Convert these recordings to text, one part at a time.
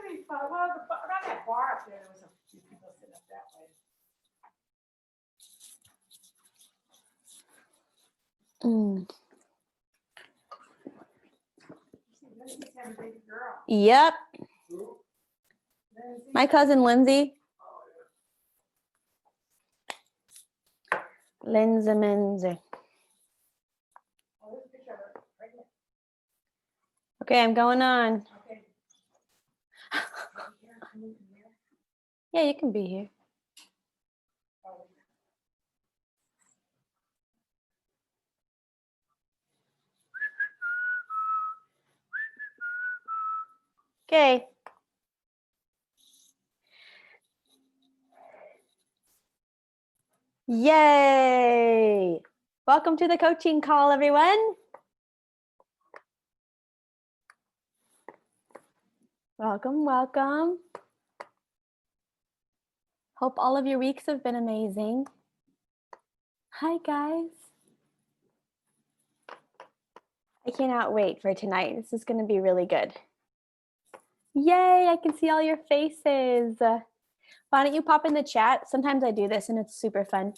be fun. Well, around that bar up there was a few people sitting up that way. Lindsay's having a baby girl. Yep. Lindsay. My cousin Lindsay. Lindsay Menzie. Oh, there's a picture of her pregnant. Okay, I'm going on. Okay. Yeah, you can be here. Okay. Yay! Welcome to the coaching call, everyone. Welcome, welcome. Hope all of your weeks have been amazing. Hi, guys. I cannot wait for tonight. This is going to be really good. Yay, I can see all your faces. Why don't you pop in the chat? Sometimes I do this and it's super fun.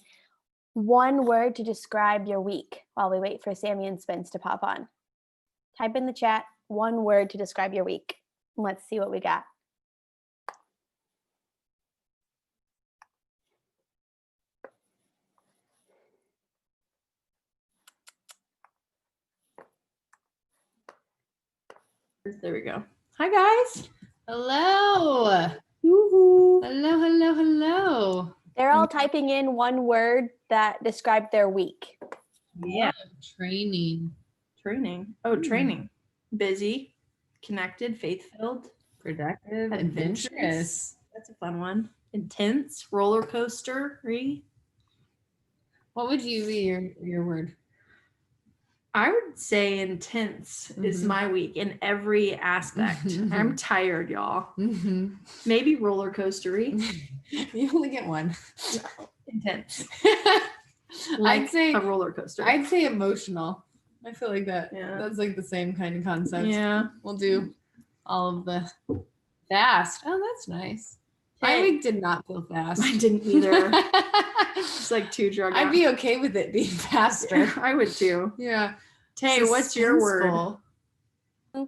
One word to describe your week while we wait for Sammy and Spence to pop on. Type in the chat, one word to describe your week. And let's see what we got. There we go. Hi, guys. Hello. Woo-hoo. Hello, hello, hello. They're all typing in one word that described their week. Yeah. Training. Training. Oh, training. Busy, connected, faith-filled, Productive. adventurous. Adventurous. That's a fun one. Intense, roller coaster. What would you be your word? I would say intense is Mhm. my week in every aspect. I'm tired, y'all. Mm-hmm. Maybe roller coastery. You only get one. Intense. I'd say a roller coaster. I'd say emotional. I feel like that. Yeah. That's like the same kind of concept. Yeah. We'll do all of the fast. Oh, that's nice. My Hey. week did not feel fast. Mine didn't either. It's like too drug out. I'd be okay with it being faster. I would too. Yeah. Tay, what's your word? Suspenseful.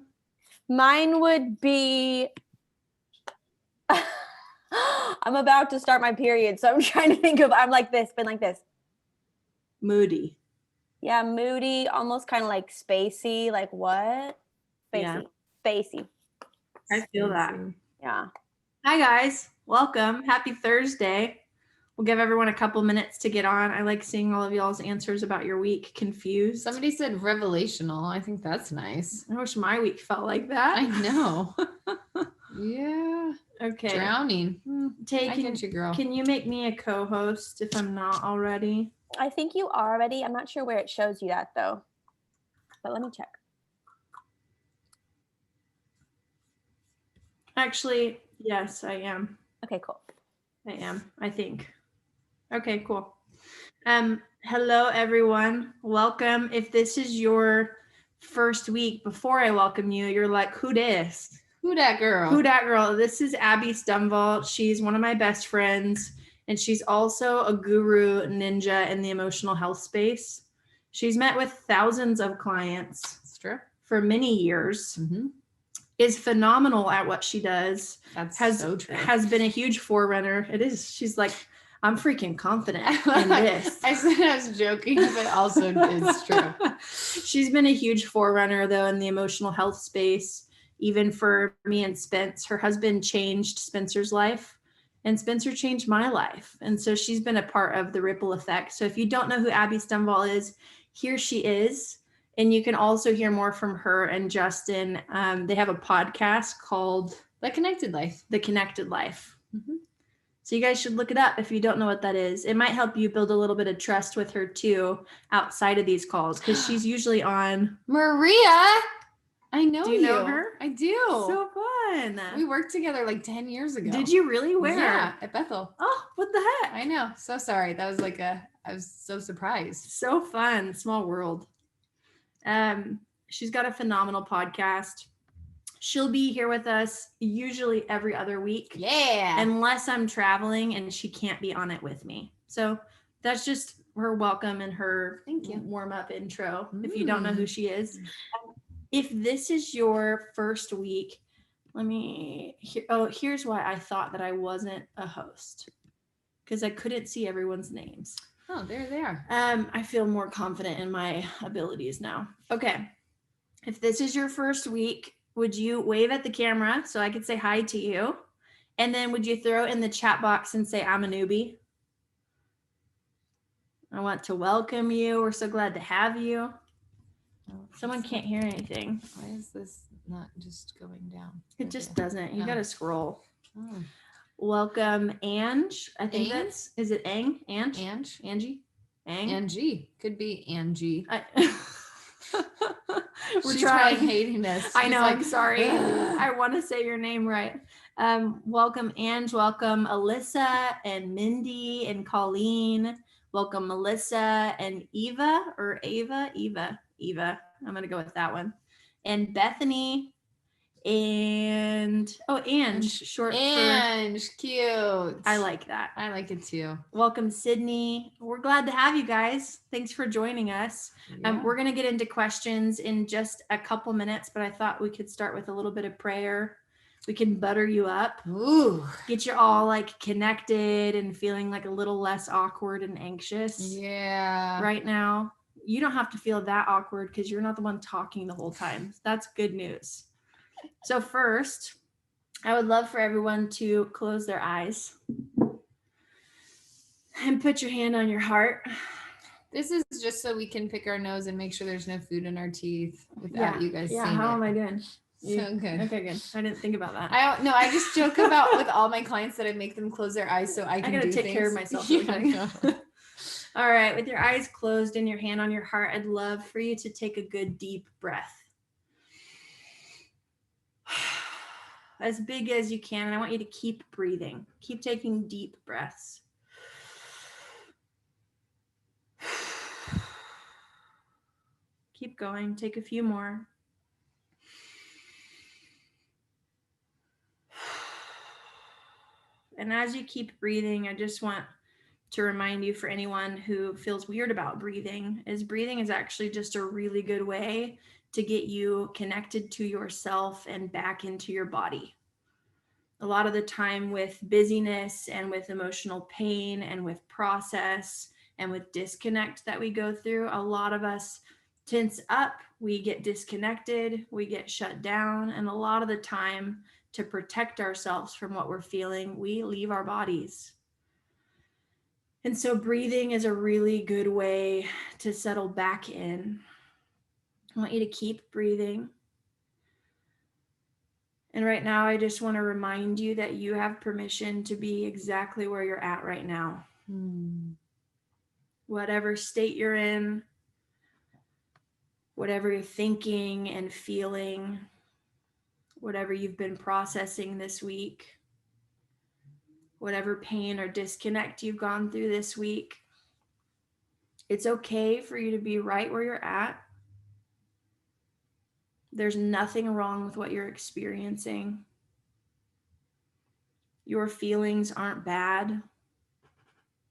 Mine would be, I'm about to start my period, so I'm trying to think of, I'm like this, been like this. Moody. Yeah, moody, almost kind of like spacey, like what? Yeah. Spacey. I feel that. Yeah. Hi, guys. Welcome. Happy Thursday. We'll give everyone a couple minutes to get on. I like seeing all of y'all's answers about your week. Confused. Somebody said revelational. I think that's nice. I wish my week felt like that. I know. Yeah. Okay. Drowning. Tay, I get you, girl. can you make me a co-host if I'm not already? I think you are already. I'm not sure where it shows you that though, but let me check. Actually, yes, I am. Okay, cool. I am, I think. Okay, cool. Hello everyone. Welcome. If this is your first week, before I welcome you, you're like, who dis? Who that girl? Who dat girl? This is Abby Stumvault. She's one of my best friends, and she's also a guru ninja in the emotional health space. She's met with thousands of clients That's true. for many years, Mm-hmm. is phenomenal at what she does, That's so true. has been a huge forerunner. It is. She's like, I'm freaking confident in this. I said I was joking, but also it's true. She's been a huge forerunner, though, in the emotional health space, even for me and Spence. Her husband changed Spencer's life, and Spencer changed my life. And so she's been a part of the ripple effect. So if you don't know who Abby Stumvault is, here she is. And you can also hear more from her and Justin. They have a podcast called The Connected Life. The Connected Life. Mhm. So you guys should look it up if you don't know what that is. It might help you build a little bit of trust with her too outside of these calls, because she's usually on. Maria! I know Do you know her? I do. So fun. We worked together like 10 years ago. Did you really? Where? Yeah, at Bethel. Oh, what the heck? I know. So sorry. That was like I was so surprised. So fun. Small world. She's got a phenomenal podcast. She'll be here with us usually every other week. Yeah. Unless I'm traveling and she can't be on it with me. So that's just her welcome and her Thank you. warm up intro. If you don't know who Mm. she is, if this is your first week, here's why I thought that I wasn't a host, because I couldn't see everyone's names. Oh, there they are. I feel more confident in my abilities now. Okay. If this is your first week, would you wave at the camera so I could say hi to you? And then would you throw in the chat box and say, I'm a newbie? I want to welcome you. We're so glad to have you. Oh, Someone can't hear anything. Why is this not just going down? It just doesn't. You Oh. got to scroll. Oh. Welcome, Ange. I think Ang? is it Ang? Ange? Ange? Angie? Ang? Angie. Could be Angie. We're She's trying. probably hating us. I She's know, like, I'm sorry. "Ugh." I want to say your name right. Welcome, Ange. Welcome, Alyssa and Mindy and Colleen. Welcome, Melissa and Eva or Ava? Eva. I'm going to go with that one. And Bethany and, Ange, short for, Ange, cute. I like that. I like it too. Welcome, Sydney. We're glad to have you guys. Thanks for joining us. Yeah. We're going to get into questions in just a couple minutes, but I thought we could start with a little bit of prayer. We can butter you up, Ooh. get you all like connected and feeling like a little less awkward and anxious Yeah. right now. You don't have to feel that awkward because you're not the one talking the whole time. That's good news. So first, I would love for everyone to close their eyes and put your hand on your heart. This is just so we can pick our nose and make sure there's no food in our teeth without you guys Yeah, seeing how it. am I doing? So good. Okay, good. I didn't think about that. I just joke about with all my clients that I make them close their eyes so I can gotta do take care of things. myself Yeah, really I quick. know. All right, with your eyes closed and your hand on your heart, I'd love for you to take a good deep breath. As big as you can, and I want you to keep breathing. Keep taking deep breaths. Keep going. Take a few more. And as you keep breathing, I just want to remind you, for anyone who feels weird about breathing is actually just a really good way to get you connected to yourself and back into your body. A lot of the time with busyness and with emotional pain and with process and with disconnect that we go through, a lot of us tense up, we get disconnected, we get shut down, and a lot of the time, to protect ourselves from what we're feeling, we leave our bodies. And so breathing is a really good way to settle back in. I want you to keep breathing. And right now, I just want to remind you that you have permission to be exactly where you're at right now. Whatever state you're in, whatever you're thinking and feeling, whatever you've been processing this week, whatever pain or disconnect you've gone through this week, it's okay for you to be right where you're at. There's nothing wrong with what you're experiencing. Your feelings aren't bad.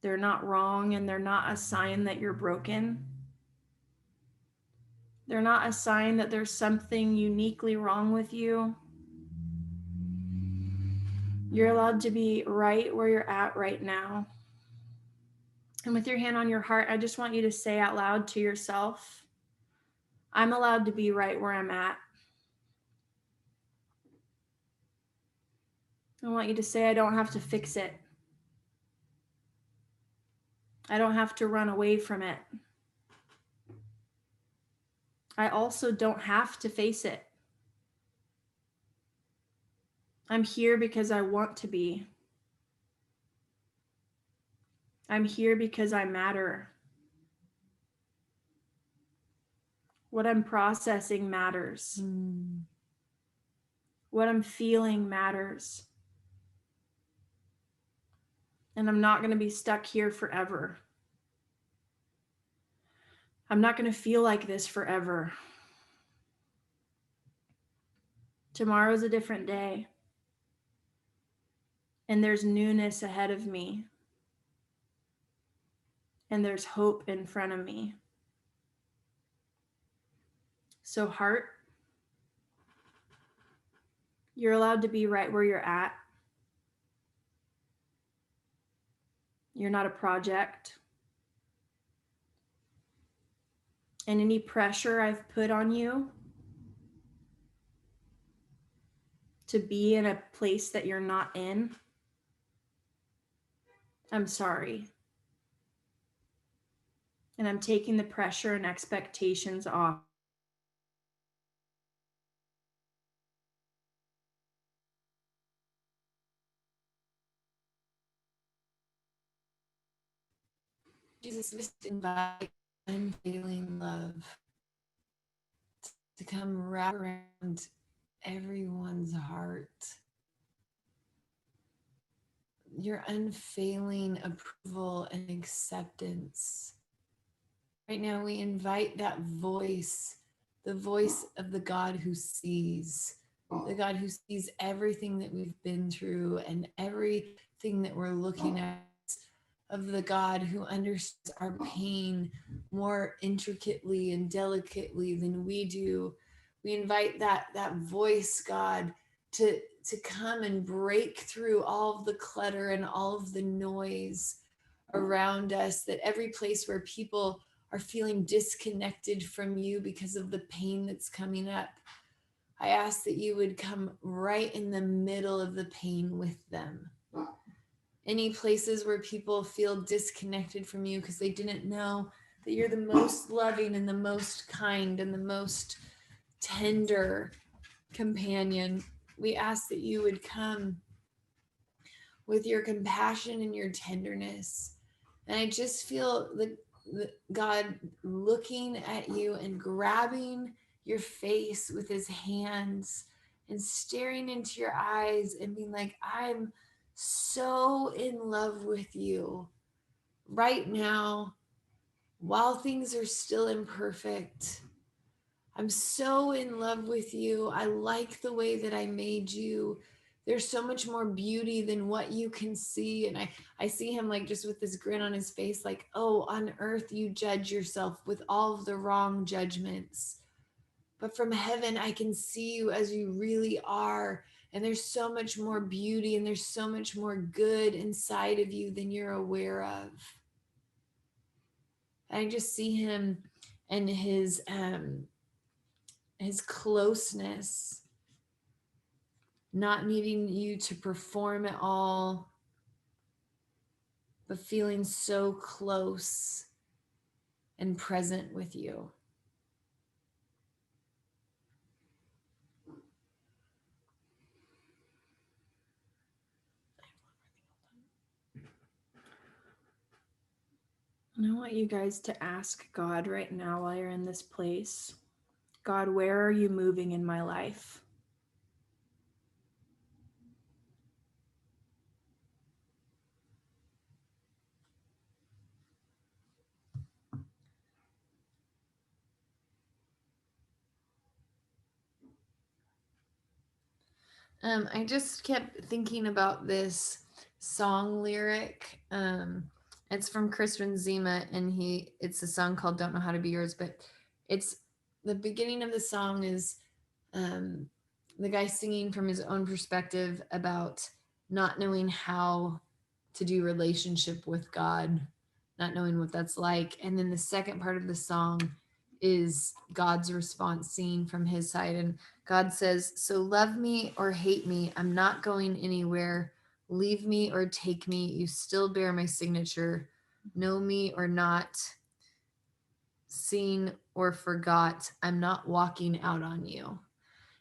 They're not wrong, and they're not a sign that you're broken. They're not a sign that there's something uniquely wrong with you. You're allowed to be right where you're at right now. And with your hand on your heart, I just want you to say out loud to yourself, I'm allowed to be right where I'm at. I want you to say, I don't have to fix it. I don't have to run away from it. I also don't have to face it. I'm here because I want to be. I'm here because I matter. What I'm processing matters. What I'm feeling matters. And I'm not going to be stuck here forever. I'm not going to feel like this forever. Tomorrow's a different day. And there's newness ahead of me. And there's hope in front of me. So, heart, you're allowed to be right where you're at. You're not a project. And any pressure I've put on you to be in a place that you're not in, I'm sorry. And I'm taking the pressure and expectations off. Jesus, just invite unfailing love to come wrap around everyone's heart. Your unfailing approval and acceptance. Right now, we invite that voice, the voice of the God who sees, the God who sees everything that we've been through and everything that we're looking at, of the God who understands our pain more intricately and delicately than we do. We invite that voice, God, to come and break through all of the clutter and all of the noise around us, that every place where people are feeling disconnected from you because of the pain that's coming up, I ask that you would come right in the middle of the pain with them. Any places where people feel disconnected from you because they didn't know that you're the most loving and the most kind and the most tender companion, we ask that you would come with your compassion and your tenderness. And I just feel the God looking at you and grabbing your face with his hands and staring into your eyes and being like, I'm so in love with you right now, while things are still imperfect. I'm so in love with you. I like the way that I made you. There's so much more beauty than what you can see. And I see him like just with this grin on his face, like, oh, on earth you judge yourself with all of the wrong judgments. But from heaven, I can see you as you really are. And there's so much more beauty and there's so much more good inside of you than you're aware of. And I just see him and his closeness, not needing you to perform at all, but feeling so close and present with you. And I want you guys to ask God right now while you're in this place, God, where are you moving in my life? I just kept thinking about this song lyric. It's from Chris Renzema, and it's a song called "Don't Know How to Be Yours." But it's the beginning of the song is the guy singing from his own perspective about not knowing how to do relationship with God, not knowing what that's like, and then the second part of the song is God's response seen from his side. And God says, so love me or hate me, I'm not going anywhere. Leave me or take me, you still bear my signature. Know me or not, seen or forgot, I'm not walking out on you.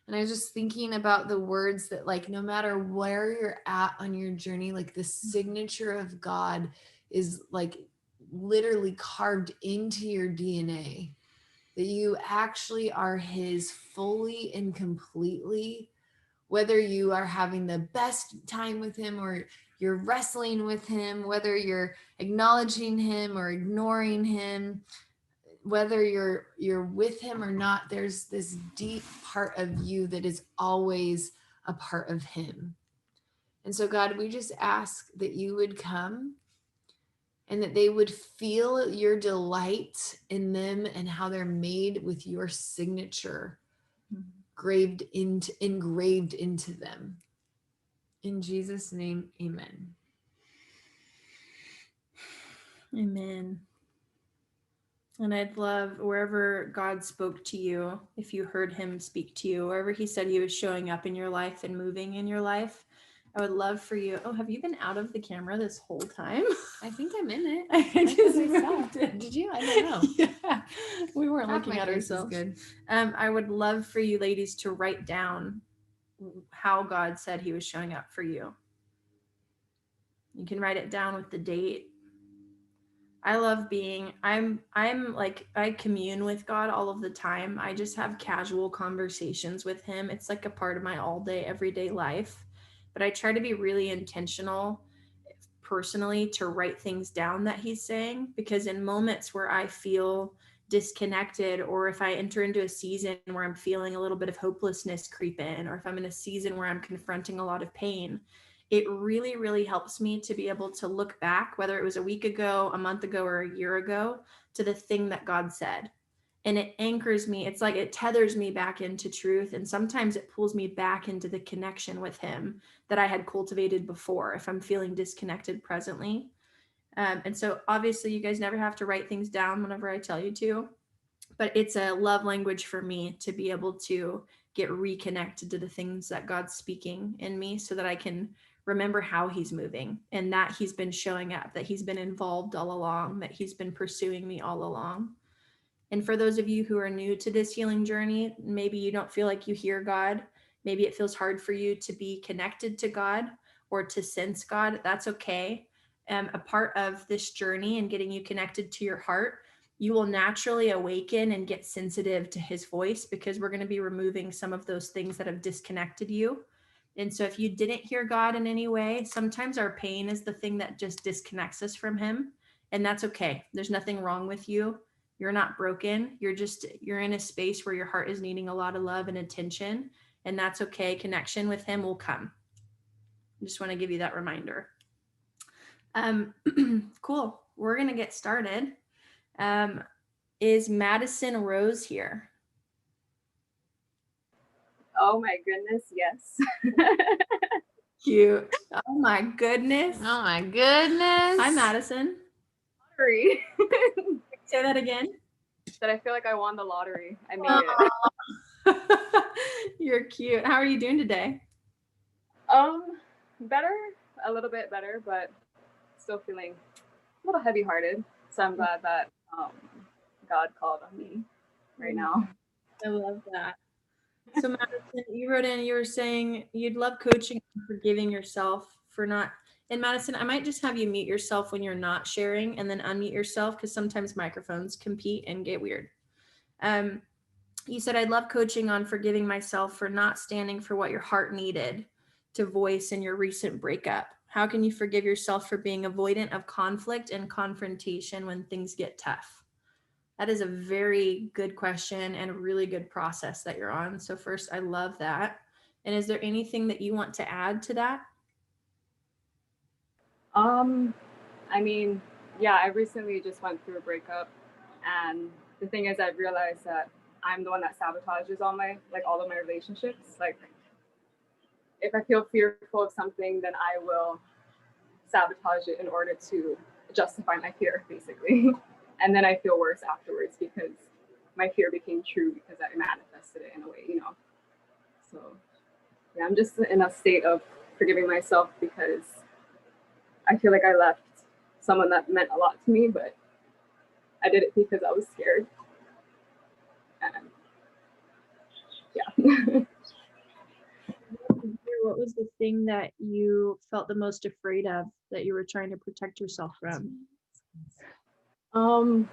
And I was just thinking about the words that, like, no matter where you're at on your journey, like the signature of God is like literally carved into your DNA, that you actually are his fully and completely, whether you are having the best time with him or you're wrestling with him, whether you're acknowledging him or ignoring him, whether you're with him or not, there's this deep part of you that is always a part of him. And so, God, we just ask that you would come and that they would feel your delight in them and how they're made with your signature engraved into them. In Jesus' name, amen. Amen. And I'd love wherever God spoke to you, if you heard him speak to you, wherever he said he was showing up in your life and moving in your life, I would love for you. Oh, have you been out of the camera this whole time? I think I'm in it. I just I saw. moved it. Did you? I don't know. Yeah, we weren't Half looking my at face is ourselves. good. I would love for you ladies to write down how God said he was showing up for you. You can write it down with the date. I love I'm like, I commune with God all of the time. I just have casual conversations with him. It's like a part of my all day, everyday life. But I try to be really intentional personally to write things down that he's saying, because in moments where I feel disconnected, or if I enter into a season where I'm feeling a little bit of hopelessness creep in, or if I'm in a season where I'm confronting a lot of pain, it really, really helps me to be able to look back, whether it was a week ago, a month ago, or a year ago, to the thing that God said. And it anchors me. It's like it tethers me back into truth. And sometimes it pulls me back into the connection with him that I had cultivated before, if I'm feeling disconnected presently. And so obviously you guys never have to write things down whenever I tell you to, but it's a love language for me to be able to get reconnected to the things that God's speaking in me, so that I can remember how he's moving and that he's been showing up, that he's been involved all along, that he's been pursuing me all along. And for those of you who are new to this healing journey, maybe you don't feel like you hear God. Maybe it feels hard for you to be connected to God or to sense God. That's okay. A part of this journey and getting you connected to your heart, you will naturally awaken and get sensitive to his voice, because we're going to be removing some of those things that have disconnected you. And so if you didn't hear God in any way, sometimes our pain is the thing that just disconnects us from him. And that's okay. There's nothing wrong with you. You're not broken. You're in a space where your heart is needing a lot of love and attention, and that's okay. Connection with him will come. I just want to give you that reminder. Cool. We're going to get started. Is Madison Rose here? Oh my goodness, yes. Cute. Oh my goodness. Oh my goodness. Hi, Madison. Lottery. Say that again. That I feel like I won the lottery. I made it. You're cute. How are you doing today? Better, a little bit better, but still feeling a little heavy-hearted. So I'm glad that God called on me right now. I love that. So Madison, you wrote in, you were saying you'd love coaching and forgiving yourself for not, and Madison, I might just have you mute yourself when you're not sharing and then unmute yourself, because sometimes microphones compete and get weird. You said, I'd love coaching on forgiving myself for not standing for what your heart needed to voice in your recent breakup. How can you forgive yourself for being avoidant of conflict and confrontation when things get tough? That is a very good question and a really good process that you're on. So first, I love that. And is there anything that you want to add to that? I mean, yeah, I recently just went through a breakup, and the thing is, I realized that I'm the one that sabotages all of my relationships. Like, if I feel fearful of something, then I will sabotage it in order to justify my fear, basically. And then I feel worse afterwards because my fear became true because I manifested it in a way, So yeah, I'm just in a state of forgiving myself because I feel like I left someone that meant a lot to me, but I did it because I was scared. And yeah. What was the thing that you felt the most afraid of that you were trying to protect yourself from? A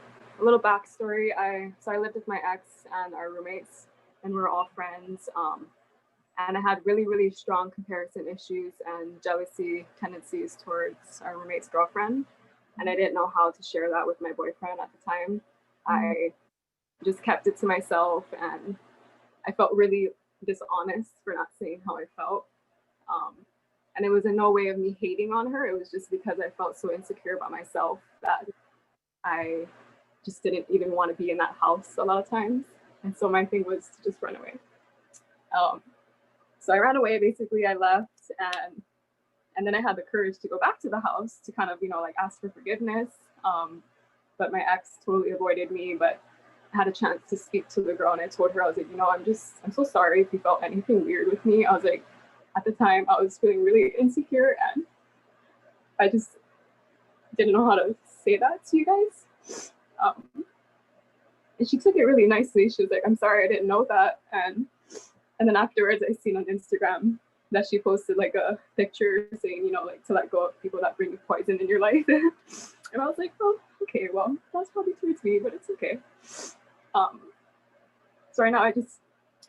little backstory. I lived with my ex and our roommates, and we were all friends. And I had really, really strong comparison issues and jealousy tendencies towards our roommate's girlfriend. And I didn't know how to share that with my boyfriend at the time. I just kept it to myself, and I felt really dishonest for not saying how I felt. And it was in no way of me hating on her. It was just because I felt so insecure about myself that I just didn't even want to be in that house a lot of times. And so my thing was to just run away. So I ran away, basically. I left, and then I had the courage to go back to the house to kind of, like ask for forgiveness. But my ex totally avoided me, but I had a chance to speak to the girl, and I told her, I was like, I'm so sorry if you felt anything weird with me. I was like, at the time I was feeling really insecure, and I just didn't know how to say that to you guys. And she took it really nicely. She was like, I'm sorry, I didn't know that. And then afterwards, I seen on Instagram that she posted like a picture saying, like to let go of people that bring you poison in your life. And I was like, oh, okay, well, that's probably towards me, but it's okay. So right now I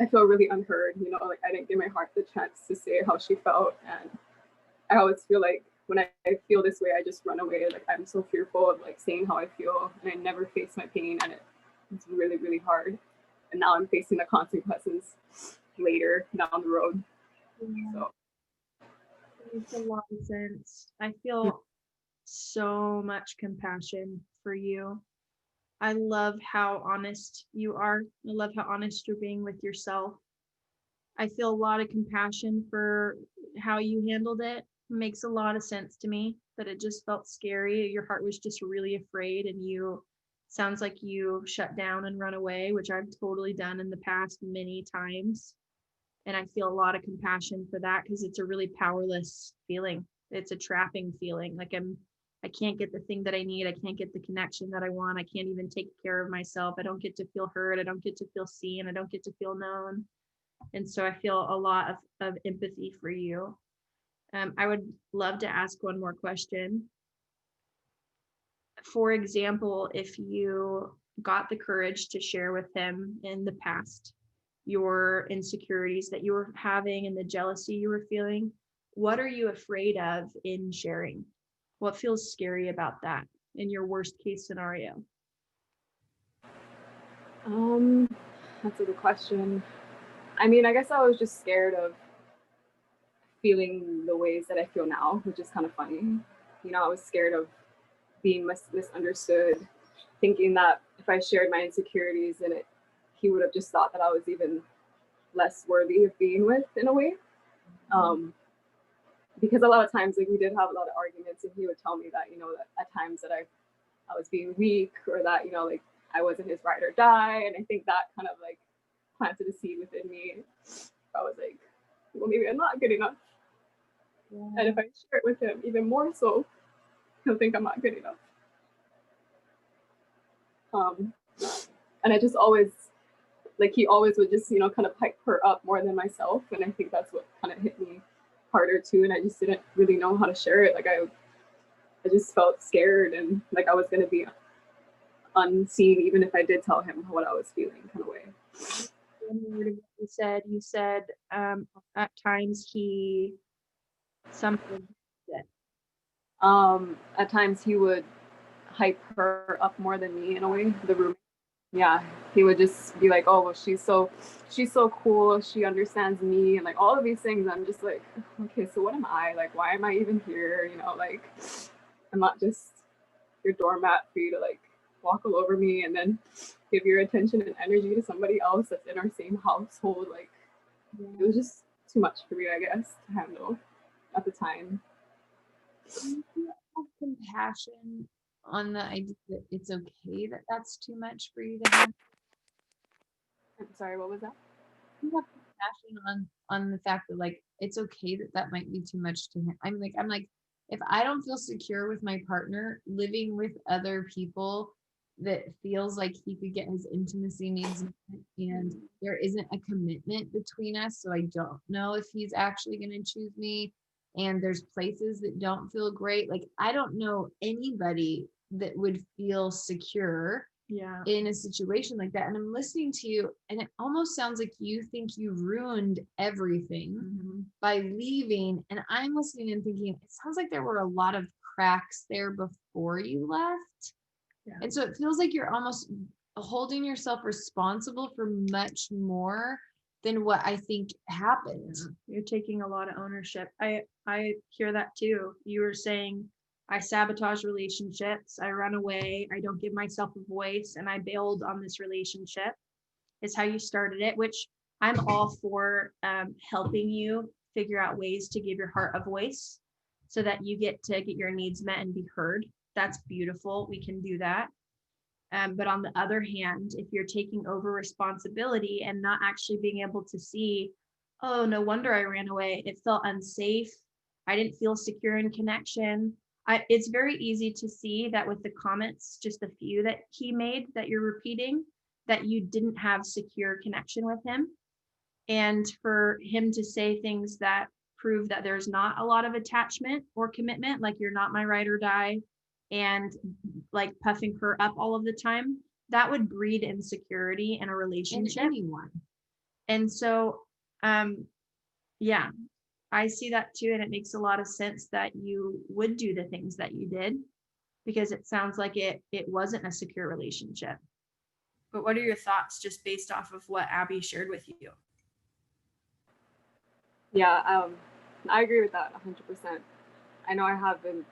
feel really unheard, like I didn't give my heart the chance to say how she felt. And I always feel like when I feel this way, I just run away. Like I'm so fearful of like saying how I feel, and I never face my pain, and it's really, really hard. And now I'm facing the consequences later down the road. So It makes a lot of sense. I feel so much compassion for you. I love how honest you are. I love how honest you're being with yourself. I feel a lot of compassion for how you handled it. It makes a lot of sense to me that it just felt scary. Your heart was just really afraid, and sounds like you shut down and run away, which I've totally done in the past many times. And I feel a lot of compassion for that, because it's a really powerless feeling. It's a trapping feeling. Like I can't get the thing that I need. I can't get the connection that I want. I can't even take care of myself. I don't get to feel heard. I don't get to feel seen. I don't get to feel known. And so I feel a lot of empathy for you. I would love to ask one more question. For example, if you got the courage to share with him in the past your insecurities that you were having and the jealousy you were feeling, what are you afraid of in sharing? What feels scary about that in your worst case scenario? That's a good question. I mean, I guess I was just scared of feeling the ways that I feel now, which is kind of funny. I was scared of being misunderstood, thinking that if I shared my insecurities, then he would have just thought that I was even less worthy of being with, in a way. Because a lot of times, like, we did have a lot of arguments, and he would tell me that, that at times that I was being weak, or that, like I wasn't his ride or die. And I think that kind of like planted a seed within me. I was like, well, maybe I'm not good enough. Yeah. And if I share it with him even more so, he'll think I'm not good enough. And I just always, like, he always would just, kind of hype her up more than myself. And I think that's what kind of hit me harder too. And I just didn't really know how to share it. Like I just felt scared, and like I was going to be unseen even if I did tell him what I was feeling, kind of way. You said at times at times he would hype her up more than me, in a way. The roommate, yeah, he would just be like, oh, well, she's so cool, she understands me, and like all of these things. I'm just like, okay, so what am I? Like, why am I even here? Like, I'm not just your doormat for you to like walk all over me and then give your attention and energy to somebody else that's in our same household. Like, it was just too much for me, I guess, to handle at the time. Have compassion on the idea that it's okay that that's too much for you to handle. I'm sorry, what was that? You have compassion on the fact that like it's okay that might be too much to him. I'm like, if I don't feel secure with my partner, living with other people that feels like he could get his intimacy needs met, and there isn't a commitment between us, so I don't know if he's actually going to choose me, and there's places that don't feel great. Like, I don't know anybody that would feel secure in a situation like that. And I'm listening to you, and it almost sounds like you think you ruined everything by leaving. And I'm listening and thinking, it sounds like there were a lot of cracks there before you left. Yeah. And so it feels like you're almost holding yourself responsible for much more than what I think happened. You're taking a lot of ownership. I hear that too. You were saying I sabotage relationships, I run away, I don't give myself a voice, and I bailed on this relationship. Is how you started it, which I'm all for helping you figure out ways to give your heart a voice so that you get to get your needs met and be heard. That's beautiful. We can do that. But on the other hand, if you're taking over responsibility and not actually being able to see, oh, no wonder I ran away. It felt unsafe. I didn't feel secure in connection. It's very easy to see that with the comments, just a few that he made that you're repeating, that you didn't have secure connection with him. And for him to say things that prove that there's not a lot of attachment or commitment, like you're not my ride or die, and like puffing her up all of the time, that would breed insecurity in a In relationship. anyone. And so, yeah, I see that too. And it makes a lot of sense that you would do the things that you did, because it sounds like it wasn't a secure relationship. But what are your thoughts just based off of what Abby shared with you? Yeah, I agree with that 100%. I know I have been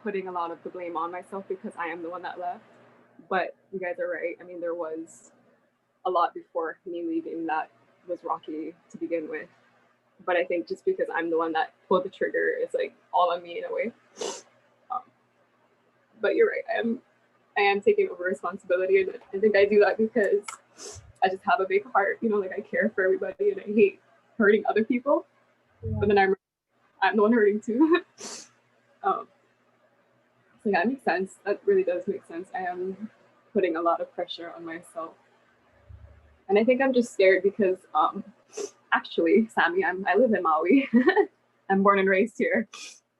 putting a lot of the blame on myself because I am the one that left, but you guys are right. I mean, there was a lot before me leaving that was rocky to begin with. But I think just because I'm the one that pulled the trigger, it's like all on me in a way. But you're right. I am taking over responsibility, and I think I do that because I just have a big heart. You know, like I care for everybody, and I hate hurting other people. But then I'm the one hurting too. So yeah, it makes sense. That really does make sense. I am putting a lot of pressure on myself, and I think I'm just scared because actually, Sammy, I live in Maui. I'm born and raised here,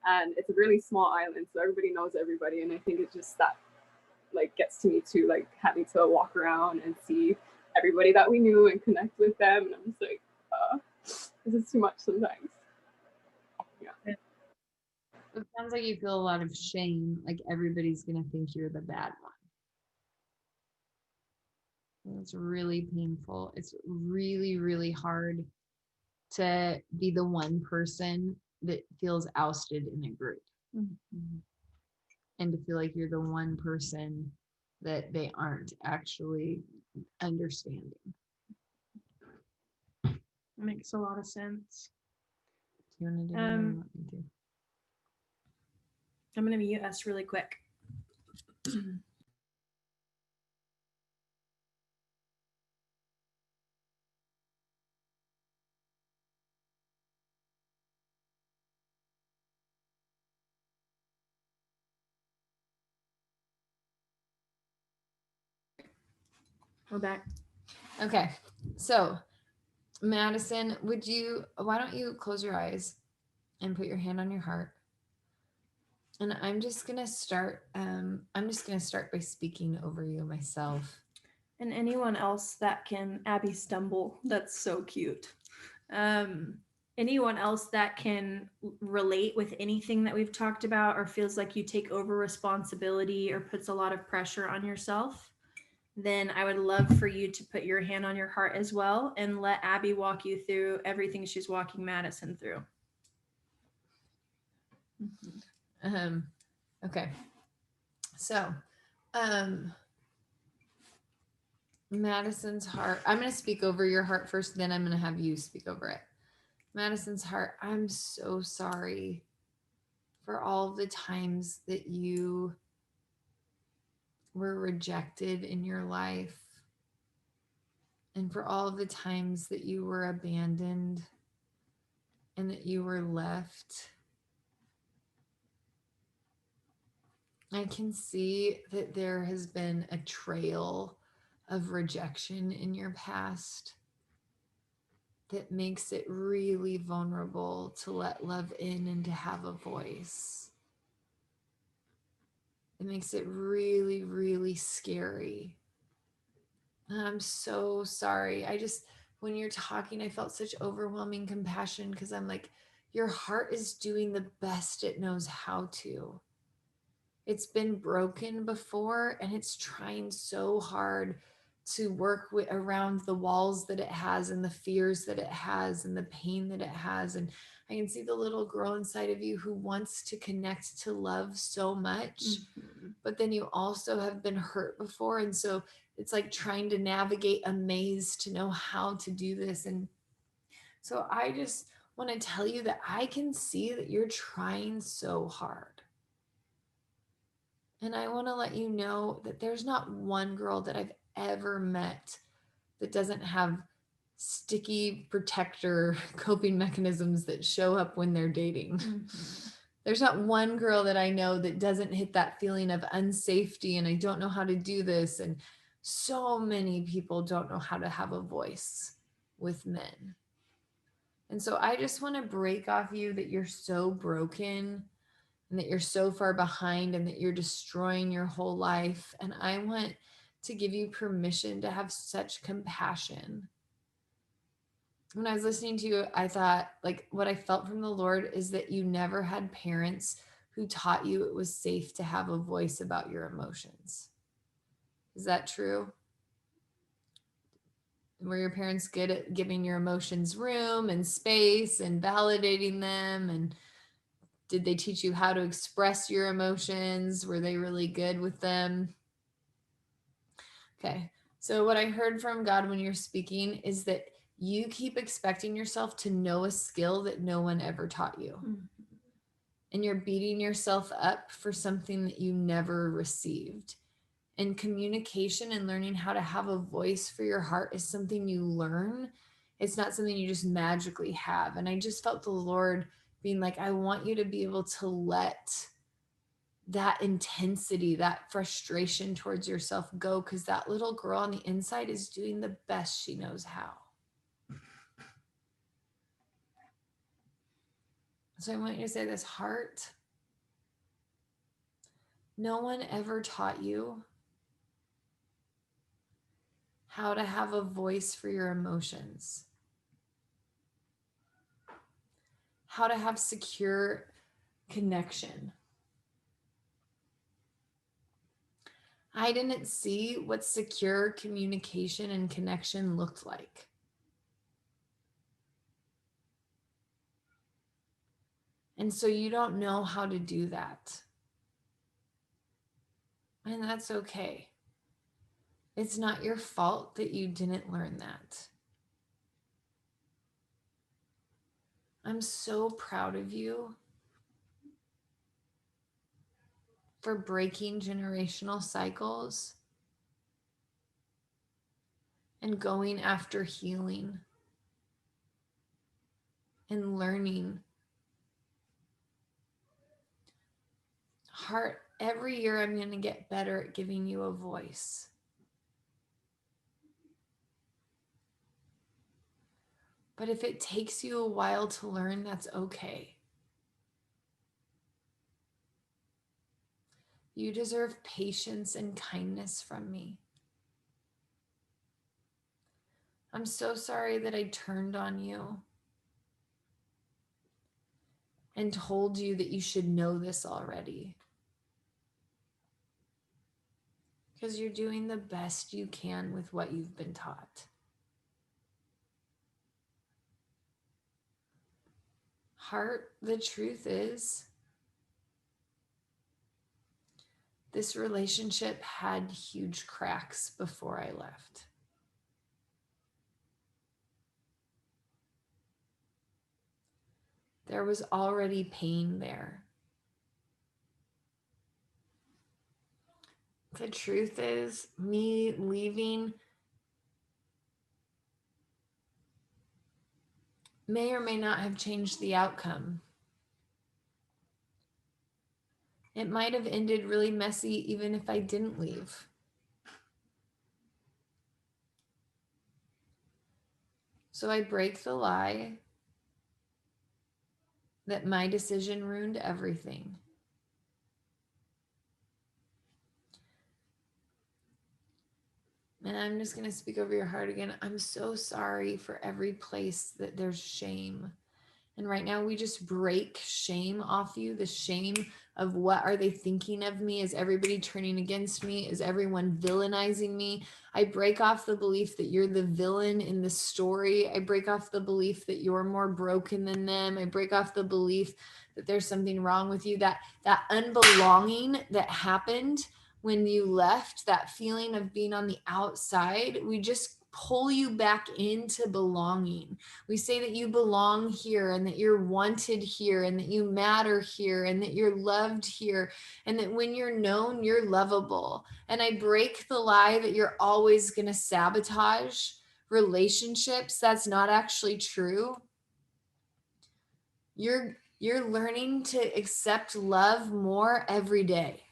and it's a really small island, so everybody knows everybody, and I think it's just that like gets to me too, like having to walk around and see everybody that we knew and connect with them, and I'm just like, this is too much sometimes. Yeah. It sounds like you feel a lot of shame, like everybody's gonna think you're the bad one. It's really painful. It's really, really hard to be the one person that feels ousted in a group. Mm-hmm. And to feel like you're the one person that they aren't actually understanding. Makes a lot of sense. Do you want to do it or you want me to? I'm going to mute us really quick. We're back. Okay, so Madison, why don't you close your eyes and put your hand on your heart? And I'm just gonna start by speaking over you myself. And anyone else that can, Abby Stumble, that's so cute. Anyone else that can relate with anything that we've talked about or feels like you take over responsibility or puts a lot of pressure on yourself, then I would love for you to put your hand on your heart as well and let Abby walk you through everything she's walking Madison through. Okay. So, Madison's heart, I'm going to speak over your heart first, then I'm going to have you speak over it. Madison's heart, I'm so sorry for all the times that you were rejected in your life, and for all the times that you were abandoned and that you were left. I can see that there has been a trail of rejection in your past that makes it really vulnerable to let love in and to have a voice. It makes it really, really scary. And I'm so sorry. When you're talking, I felt such overwhelming compassion because I'm like, your heart is doing the best it knows how to. It's been broken before and it's trying so hard to work with around the walls that it has and the fears that it has and the pain that it has. And I can see the little girl inside of you who wants to connect to love so much, but then you also have been hurt before. And so it's like trying to navigate a maze to know how to do this. And so I just want to tell you that I can see that you're trying so hard. And I want to let you know that there's not one girl that I've ever met that doesn't have sticky protector coping mechanisms that show up when they're dating. There's not one girl that I know that doesn't hit that feeling of unsafety and I don't know how to do this. And so many people don't know how to have a voice with men. And so I just want to break off you that you're so broken and that you're so far behind and that you're destroying your whole life. And I want to give you permission to have such compassion. When I was listening to you, I thought, like, what I felt from the Lord is that you never had parents who taught you it was safe to have a voice about your emotions. Is that true? Were your parents good at giving your emotions room and space and validating them? And did they teach you how to express your emotions? Were they really good with them? Okay. So what I heard from God when you're speaking is that you keep expecting yourself to know a skill that no one ever taught you. And you're beating yourself up for something that you never received. And communication and learning how to have a voice for your heart is something you learn. It's not something you just magically have. And I just felt the Lord being like, I want you to be able to let that intensity, that frustration towards yourself go, because that little girl on the inside is doing the best she knows how. So I want you to say this: heart, no one ever taught you how to have a voice for your emotions, how to have secure connection. I didn't see what secure communication and connection looked like. And so you don't know how to do that. And that's okay. It's not your fault that you didn't learn that. I'm so proud of you for breaking generational cycles and going after healing and learning. Heart, every year I'm going to get better at giving you a voice. But if it takes you a while to learn, that's okay. You deserve patience and kindness from me. I'm so sorry that I turned on you and told you that you should know this already. Because you're doing the best you can with what you've been taught. Heart, the truth is, this relationship had huge cracks before I left. There was already pain there. The truth is, me leaving may or may not have changed the outcome. It might have ended really messy even if I didn't leave. So I break the lie that my decision ruined everything. And I'm just going to speak over your heart again. I'm so sorry for every place that there's shame And right now we just break shame off you, the shame of what are they thinking of me? Is everybody turning against me? Is everyone villainizing me? I break off the belief that you're the villain in the story. I break off the belief that you're more broken than them. I break off the belief that there's something wrong with you. That unbelonging that happened when you left, that feeling of being on the outside, we just pull you back into belonging. We say that you belong here and that you're wanted here and that you matter here and that you're loved here and that when you're known, you're lovable. And I break the lie that you're always going to sabotage relationships. That's not actually true. You're learning to accept love more every day.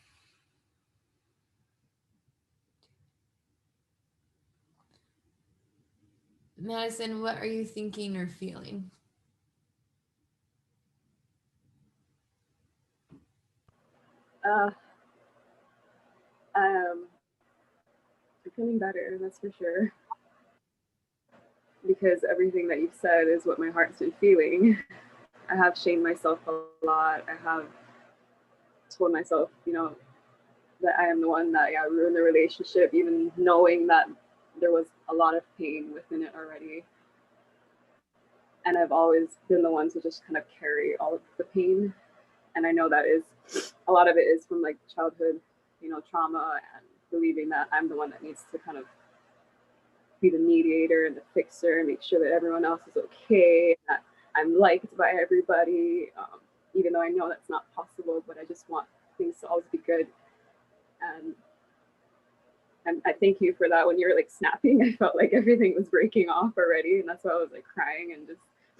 Madison, what are you thinking or feeling? I'm feeling better, that's for sure. Because everything that you've said is what my heart's been feeling. I have shamed myself a lot. I have told myself, that I am the one that ruined the relationship, even knowing that there was a lot of pain within it already. And I've always been the one to just kind of carry all of the pain. And I know that a lot of it is from like childhood, trauma and believing that I'm the one that needs to kind of be the mediator and the fixer and make sure that everyone else is okay, that I'm liked by everybody, even though I know that's not possible, but I just want things to always be good. And I thank you for that. When you were like snapping, I felt like everything was breaking off already, and that's why I was like crying and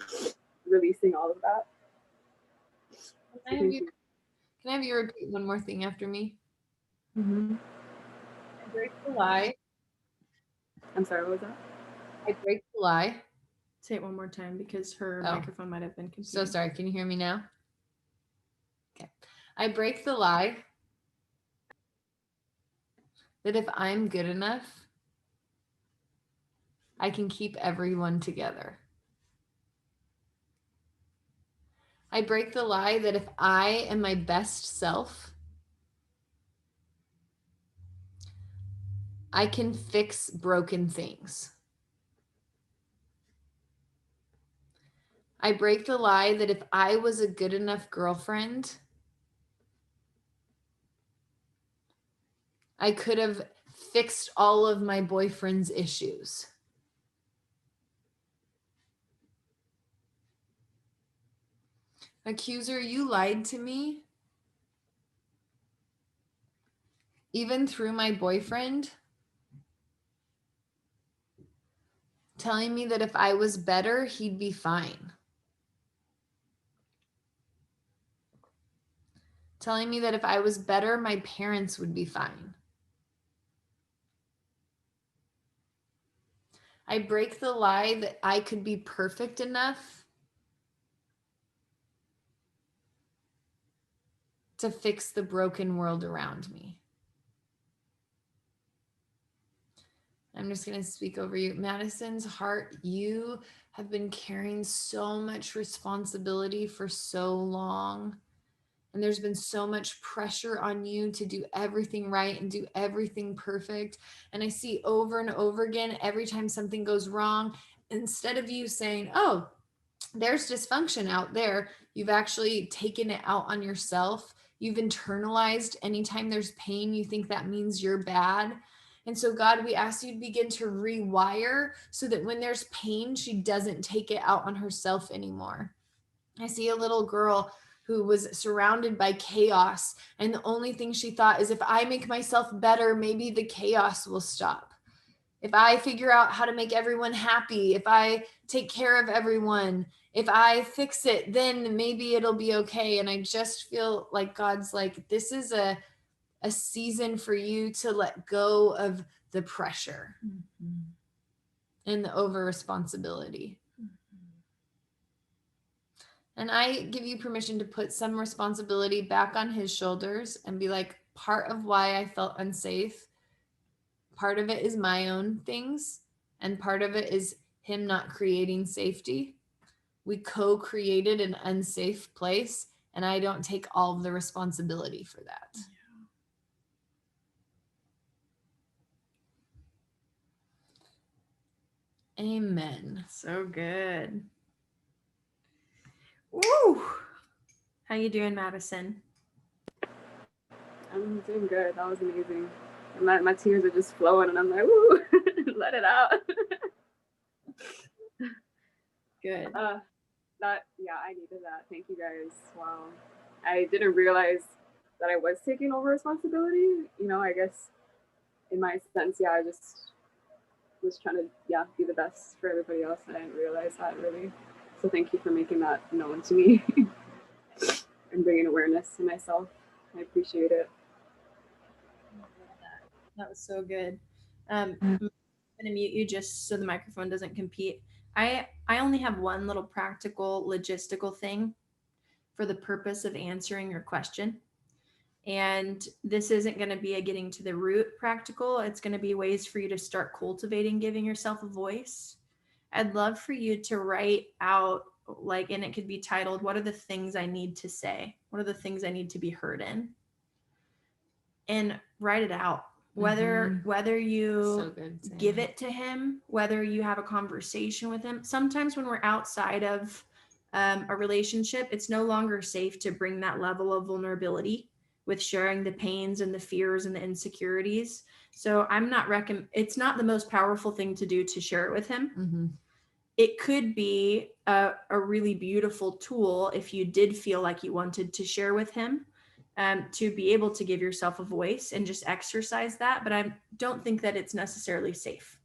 just releasing all of that. Can I have you repeat one more thing after me? Mm-hmm. I break the lie. I'm sorry, what was that? I break the lie. Say it one more time because her microphone might have been confused. So sorry. Can you hear me now? Okay. I break the lie that if I'm good enough, I can keep everyone together. I break the lie that if I am my best self, I can fix broken things. I break the lie that if I was a good enough girlfriend, I could have fixed all of my boyfriend's issues. Accuser, you lied to me. Even through my boyfriend, telling me that if I was better, he'd be fine. Telling me that if I was better, my parents would be fine. I break the lie that I could be perfect enough to fix the broken world around me. I'm just going to speak over you. Madison's heart, you have been carrying so much responsibility for so long. And there's been so much pressure on you to do everything right and do everything perfect. And I see over and over again, every time something goes wrong, instead of you saying, oh, there's dysfunction out there, you've actually taken it out on yourself. You've internalized anytime there's pain, you think that means you're bad. And so, God, we ask you to begin to rewire so that when there's pain, she doesn't take it out on herself anymore. I see a little girl who was surrounded by chaos, and the only thing she thought is, if I make myself better, maybe the chaos will stop. If I figure out how to make everyone happy, if I take care of everyone, if I fix it, then maybe it'll be okay. And I just feel like God's like, this is a season for you to let go of the pressure and the over responsibility. And I give you permission to put some responsibility back on his shoulders and be like, part of why I felt unsafe, part of it is my own things, and part of it is him not creating safety. We co-created an unsafe place, and I don't take all of the responsibility for that. Amen. So good. Woo! How you doing, Madison? I'm doing good. That was amazing. My tears are just flowing, and I'm like, woo, let it out. Good. I needed that. Thank you guys. Wow. I didn't realize that I was taking over responsibility. You know, I guess in my sense, I just was trying to, be the best for everybody else. I didn't realize that really. So thank you for making that known to me and bringing awareness to myself. I appreciate it. That was so good. I'm gonna mute you just so the microphone doesn't compete. I only have one little practical logistical thing for the purpose of answering your question. And this isn't going to be a getting to the root practical. It's going to be ways for you to start cultivating giving yourself a voice. I'd love for you to write out, like, and it could be titled, what are the things I need to say? What are the things I need to be heard in? And write it out. Whether you So good, Sam. give it to him, whether you have a conversation with him. Sometimes when we're outside of a relationship, it's no longer safe to bring that level of vulnerability with sharing the pains and the fears and the insecurities. So I'm not it's not the most powerful thing to do to share it with him. Mm-hmm. It could be a really beautiful tool if you did feel like you wanted to share with him. To be able to give yourself a voice and just exercise that, but I don't think that it's necessarily safe.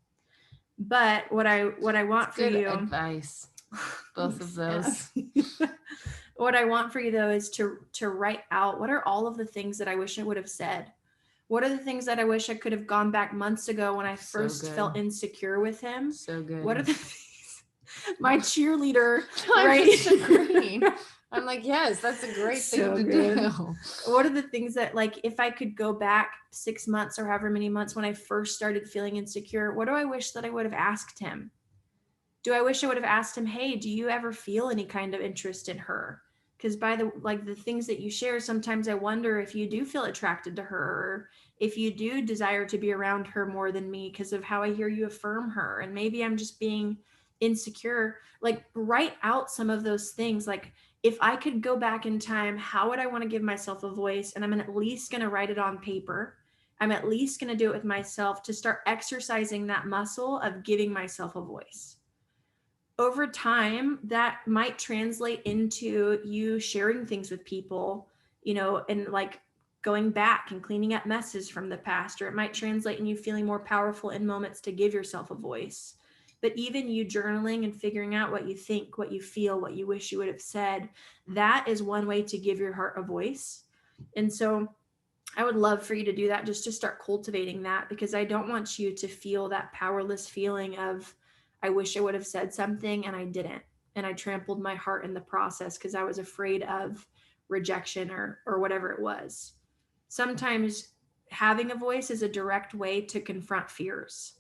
But what I want for you, advice, both of those. What I want for you though is to write out, what are all of the things that I wish I would have said? What are the things that I wish I could have gone back months ago when I first felt insecure with him? So good. What are the things? My cheerleader, I'm right? just agreeing. I'm like, yes, that's a great So thing to good. do. What are the things that, like, if I could go back 6 months or however many months when I first started feeling insecure, what do I wish that I would have asked him? Do I wish I would have asked him, hey, do you ever feel any kind of interest in her? Because by the things that you share, sometimes I wonder if you do feel attracted to her, or if you do desire to be around her more than me because of how I hear you affirm her. And maybe I'm just being insecure. Like, write out some of those things. Like, if I could go back in time, how would I want to give myself a voice? And I'm at least going to write it on paper. I'm at least going to do it with myself to start exercising that muscle of giving myself a voice. Over time, that might translate into you sharing things with people, you know, and like going back and cleaning up messes from the past, or it might translate in you feeling more powerful in moments to give yourself a voice. But even you journaling and figuring out what you think, what you feel, what you wish you would have said, that is one way to give your heart a voice. And so I would love for you to do that, just to start cultivating that, because I don't want you to feel that powerless feeling of, I wish I would have said something and I didn't. And I trampled my heart in the process because I was afraid of rejection or whatever it was. Sometimes having a voice is a direct way to confront fears.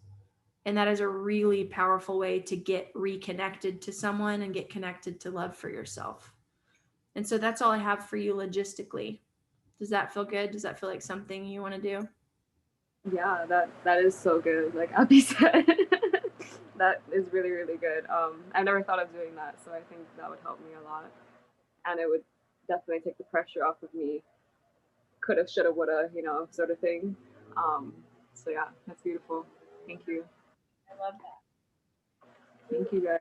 And that is a really powerful way to get reconnected to someone and get connected to love for yourself. And so that's all I have for you logistically. Does that feel good? Does that feel like something you want to do? Yeah, that is so good. Like Abby said, that is really, really good. I never thought of doing that, so I think that would help me a lot. And it would definitely take the pressure off of me. Coulda, shoulda, woulda, you know, sort of thing. So yeah, that's beautiful. Thank you. I love that. Thank you guys.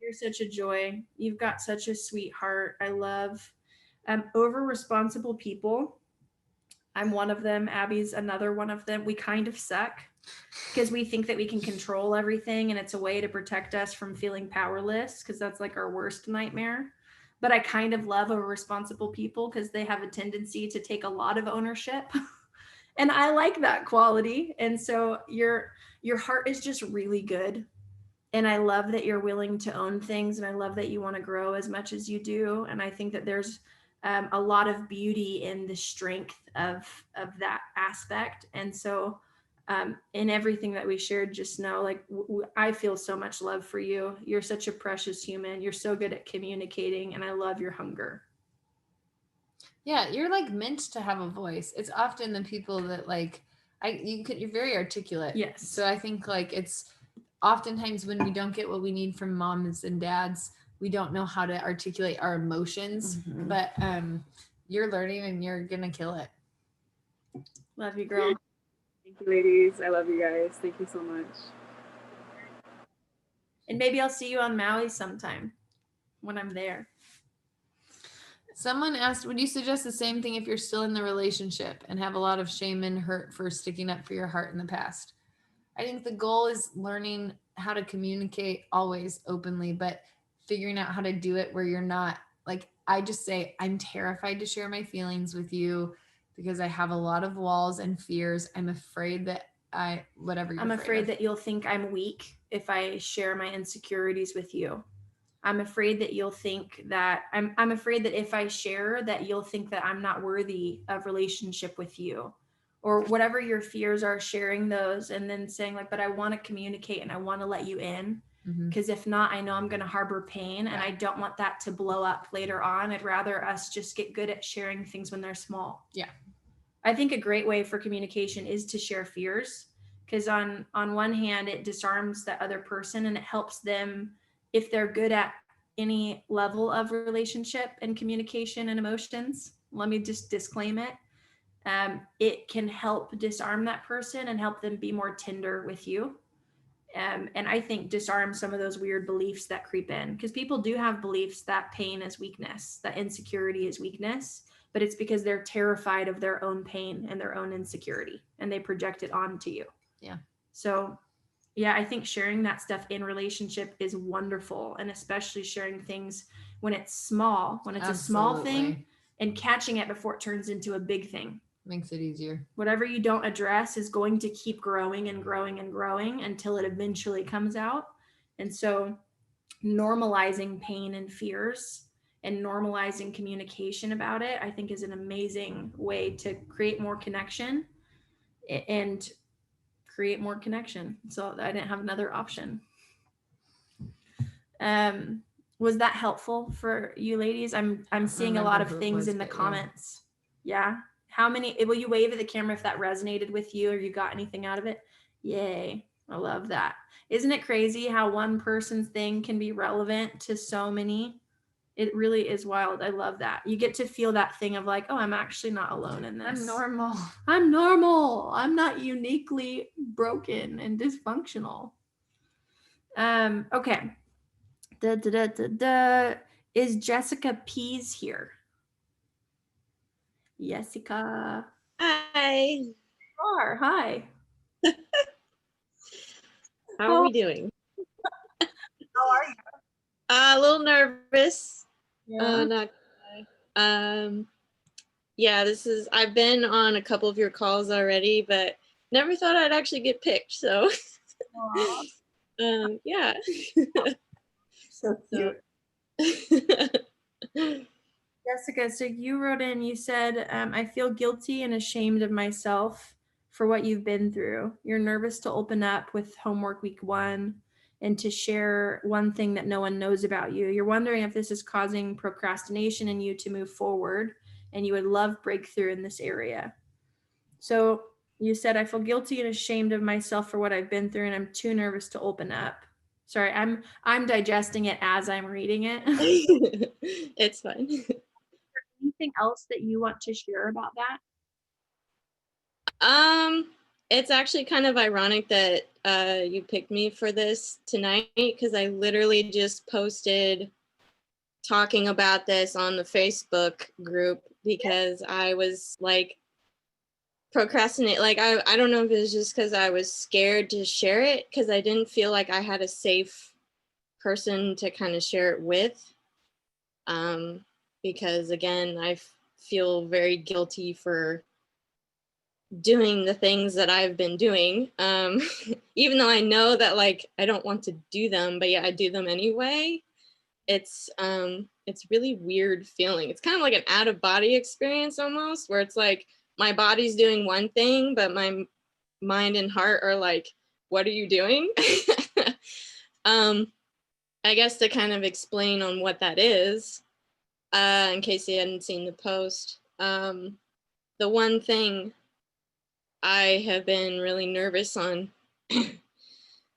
You're such a joy. You've got such a sweet heart. I love over responsible people. I'm one of them. Abby's another one of them. We kind of suck because we think that we can control everything, and it's a way to protect us from feeling powerless, because that's like our worst nightmare. But I kind of love over responsible people because they have a tendency to take a lot of ownership. And I like that quality. And so your heart is just really good. And I love that you're willing to own things, and I love that you want to grow as much as you do. And I think that there's a lot of beauty in the strength of that aspect. And so in everything that we shared just now, like I feel so much love for you. You're such a precious human. You're so good at communicating, and I love your hunger. Yeah, you're like meant to have a voice. It's often the people that like you're very articulate. Yes. So I think like it's oftentimes when we don't get what we need from moms and dads, we don't know how to articulate our emotions. Mhm. But you're learning and you're gonna kill it. Love you, girl. Thank you, ladies. I love you guys. Thank you so much. And maybe I'll see you on Maui sometime when I'm there. Someone asked, would you suggest the same thing if you're still in the relationship and have a lot of shame and hurt for sticking up for your heart in the past? I think the goal is learning how to communicate always openly, but figuring out how to do it where you're not like, I just say, I'm terrified to share my feelings with you because I have a lot of walls and fears. I'm afraid that whatever you're I'm afraid of. that you'll think I'm weak if I share my insecurities with you. I'm afraid that you'll think that I'm afraid that if I share that you'll think that I'm not worthy of relationship with you, or whatever your fears are, sharing those and then saying like, but I want to communicate and I want to let you in, because if not, I know I'm going to harbor pain and I don't want that to blow up later on. I'd rather us just get good at sharing things when they're small. Yeah. I think a great way for communication is to share fears, because on one hand, it disarms the other person and it helps them, if they're good at any level of relationship and communication and emotions. Let me just disclaim it. It can help disarm that person and help them be more tender with you. And I think disarm some of those weird beliefs that creep in, because people do have beliefs that pain is weakness, that insecurity is weakness, but it's because they're terrified of their own pain and their own insecurity and they project it onto you. Yeah. So yeah, I think sharing that stuff in relationship is wonderful, and especially sharing things when it's small, when it's a small thing, and catching it before it turns into a big thing. Makes it easier. Whatever you don't address is going to keep growing and growing and growing until it eventually comes out. And so normalizing pain and fears and normalizing communication about it, I think, is an amazing way to create more connection and create more connection. So I didn't have another option. Was that helpful for you ladies? I'm seeing a lot of things in the comments. Yeah. How many, will you wave at the camera if that resonated with you or you got anything out of it? Yay. I love that. Isn't it crazy how one person's thing can be relevant to so many? It really is wild. I love that. You get to feel that thing of like, oh, I'm actually not alone in this. I'm normal. I'm normal. I'm not uniquely broken and dysfunctional. Okay. Is Jessica Pease here? Jessica. Hi. Hi. How are we doing? How are you? A little nervous. Yeah. Not yeah, I've been on a couple of your calls already, but never thought I'd actually get picked. So yeah. So cute. Jessica, so you wrote in, you said, I feel guilty and ashamed of myself for what you've been through. You're nervous to open up with homework week 1 and to share one thing that no one knows about you. You're wondering if this is causing procrastination in you to move forward, and you would love breakthrough in this area. So you said, I feel guilty and ashamed of myself for what I've been through, and I'm too nervous to open up. Sorry, I'm digesting it as I'm reading it. It's fine. Anything else that you want to share about that? It's actually kind of ironic that you picked me for this tonight, because I literally just posted talking about this on the Facebook group because I was like procrastinate. Like I don't know if it was just because I was scared to share it, because I didn't feel like I had a safe person to kind of share it with. Because again, I feel very guilty for doing the things that I've been doing, even though I know that like I don't want to do them, but yeah, I do them anyway. It's really weird feeling. It's kind of like an out of body experience almost, where it's like my body's doing one thing, but my mind and heart are like, what are you doing? I guess to kind of explain on what that is, in case you hadn't seen the post, the one thing I have been really nervous on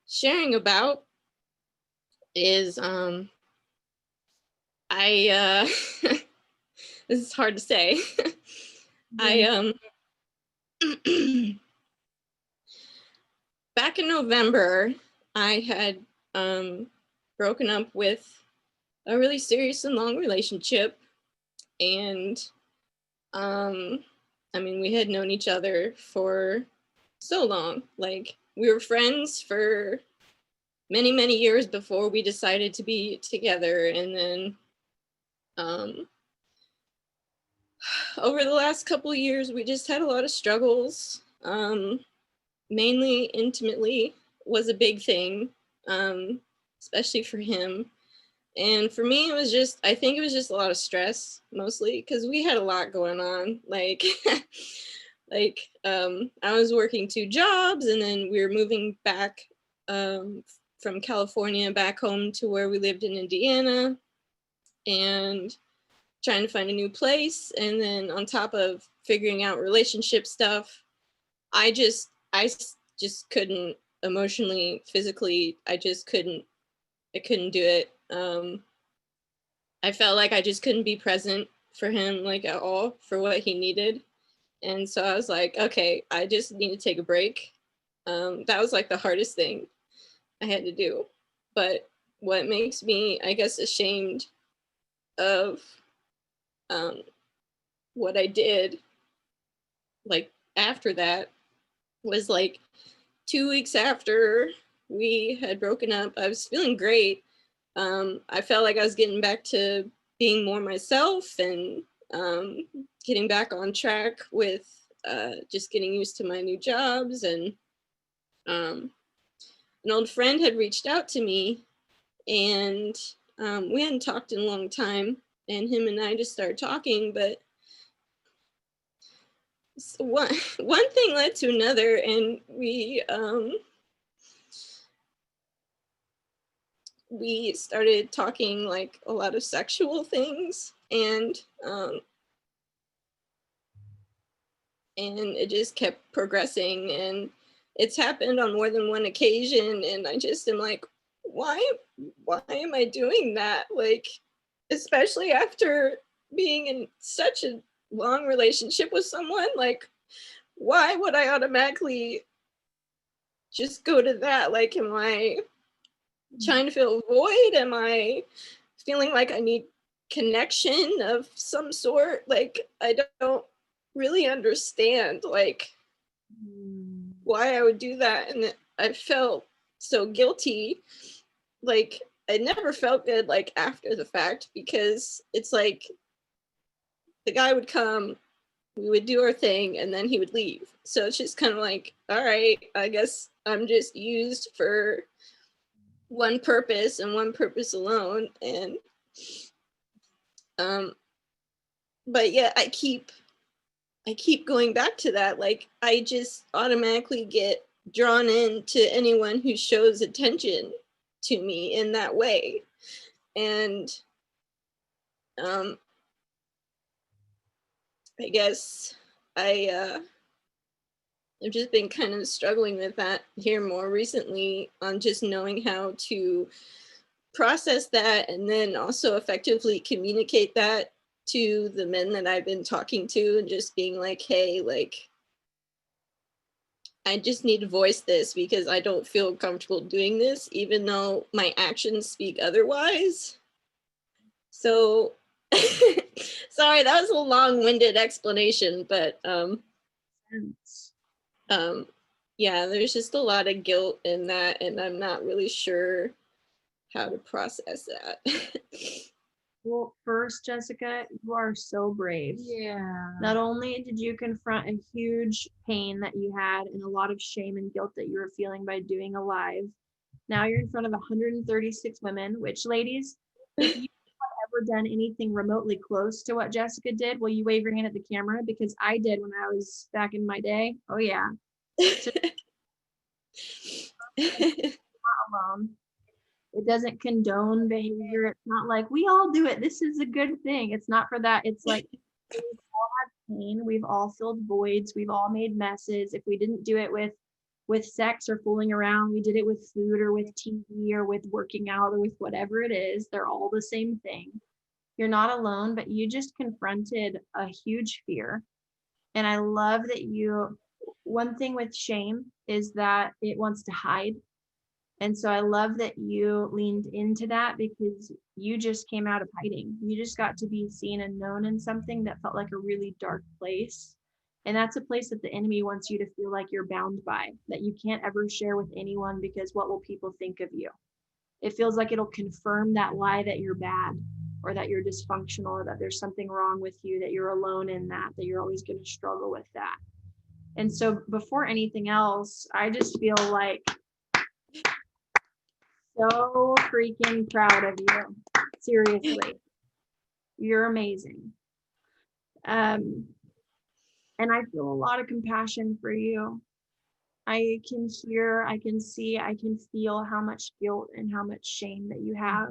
sharing about is I this is hard to say. I back in November, I had broken up with a really serious and long relationship, and I mean, we had known each other for so long. Like, we were friends for many, many years before we decided to be together. And then over the last couple of years, we just had a lot of struggles. Mainly intimately was a big thing, especially for him. And for me, it was just, I think it was just a lot of stress, mostly because we had a lot going on. Like, I was working 2 jobs, and then we were moving back from California back home to where we lived in Indiana, and trying to find a new place. And then on top of figuring out relationship stuff, I just couldn't emotionally, physically, I couldn't do it. I felt like I just couldn't be present for him, like, at all, for what he needed. And so I was like, okay, I just need to take a break. That was like the hardest thing I had to do. But what makes me, I guess, ashamed of what I did, like, after that, was like 2 weeks after we had broken up, I was feeling great. I felt like I was getting back to being more myself, and getting back on track with just getting used to my new jobs. And an old friend had reached out to me, and we hadn't talked in a long time, and him and I just started talking. But one thing led to another, and we started talking like a lot of sexual things, and it just kept progressing, and it's happened on more than one occasion. And I just am like, why am I doing that? Like, especially after being in such a long relationship with someone, like, why would I automatically just go to that? Like, am I trying to fill a void? Am I feeling like I need connection of some sort? Like, I don't really understand, like, why I would do that. And I felt so guilty. Like, I never felt good, like, after the fact, because it's like the guy would come, we would do our thing, and then he would leave. So it's just kind of like, all right, I guess I'm just used for one purpose and one purpose alone. And but yeah, I keep going back to that. Like, I just automatically get drawn into anyone who shows attention to me in that way. And I guess I've just been kind of struggling with that here more recently, on just knowing how to process that, and then also effectively communicate that to the men that I've been talking to, and just being like, hey, like, I just need to voice this because I don't feel comfortable doing this, even though my actions speak otherwise. So sorry, that was a long-winded explanation, but yeah, there's just a lot of guilt in that, and I'm not really sure how to process that. Well, first, Jessica, you are so brave. Yeah. Not only did you confront a huge pain that you had and a lot of shame and guilt that you were feeling by doing a live, now you're in front of 136 women, which, ladies, if you have ever done anything remotely close to what Jessica did, will you wave your hand at the camera? Because I did when I was back in my day. Oh, yeah. alone. It doesn't condone behavior. It's not like we all do it. This is a good thing. It's not for that. It's like we've all had pain. We've all filled voids. We've all made messes. If we didn't do it with sex or fooling around, we did it with food or with TV or with working out or with whatever it is. They're all the same thing. You're not alone, but you just confronted a huge fear. And I love that one thing with shame is that it wants to hide. And so I love that you leaned into that because you just came out of hiding. You just got to be seen and known in something that felt like a really dark place. And that's a place that the enemy wants you to feel like you're bound by, that you can't ever share with anyone because what will people think of you? It feels like it'll confirm that lie that you're bad or that you're dysfunctional or that there's something wrong with you, that you're alone in that you're always going to struggle with that. And so before anything else, I just feel like so freaking proud of you. Seriously. You're amazing. And I feel a lot of compassion for you. I can hear, I can see, I can feel how much guilt and how much shame that you have.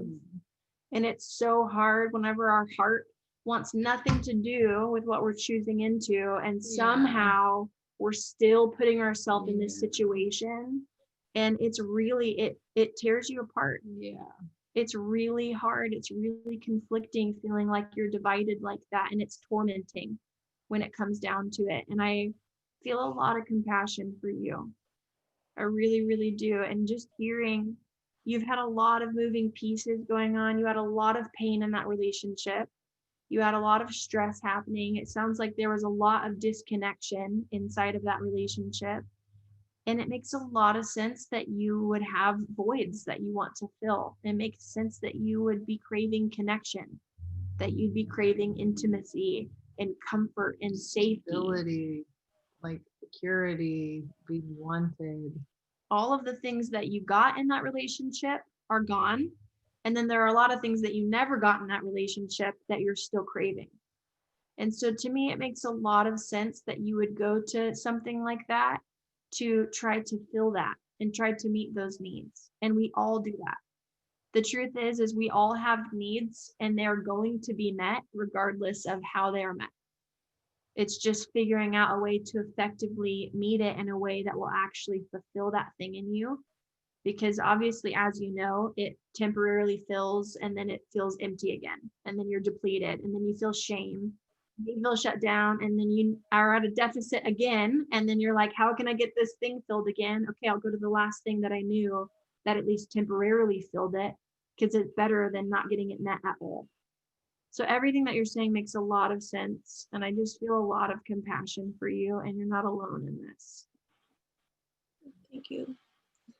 And it's so hard whenever our heart wants nothing to do with what we're choosing into. And somehow we're still putting ourselves in this situation. And it's really, it tears you apart. Yeah. It's really hard. It's really conflicting feeling like you're divided like that. And it's tormenting when it comes down to it. And I feel a lot of compassion for you. I really, really do. And just hearing you've had a lot of moving pieces going on. You had a lot of pain in that relationship. You had a lot of stress happening. It sounds like there was a lot of disconnection inside of that relationship. And it makes a lot of sense that you would have voids that you want to fill. It makes sense that you would be craving connection, that you'd be craving intimacy and comfort and safety. Stability, like security, being wanted. All of the things that you got in that relationship are gone. And then there are a lot of things that you never got in that relationship that you're still craving. And so to me, it makes a lot of sense that you would go to something like that to try to fill that and try to meet those needs. And we all do that. The truth is we all have needs and they're going to be met regardless of how they are met. It's just figuring out a way to effectively meet it in a way that will actually fulfill that thing in you. Because obviously, as you know, it temporarily fills and then it feels empty again. And then you're depleted and then you feel shame. You feel shut down and then you are at a deficit again. And then you're like, how can I get this thing filled again? Okay, I'll go to the last thing that I knew that at least temporarily filled it because it's better than not getting it met at all. So everything that you're saying makes a lot of sense. And I just feel a lot of compassion for you and you're not alone in this. Thank you.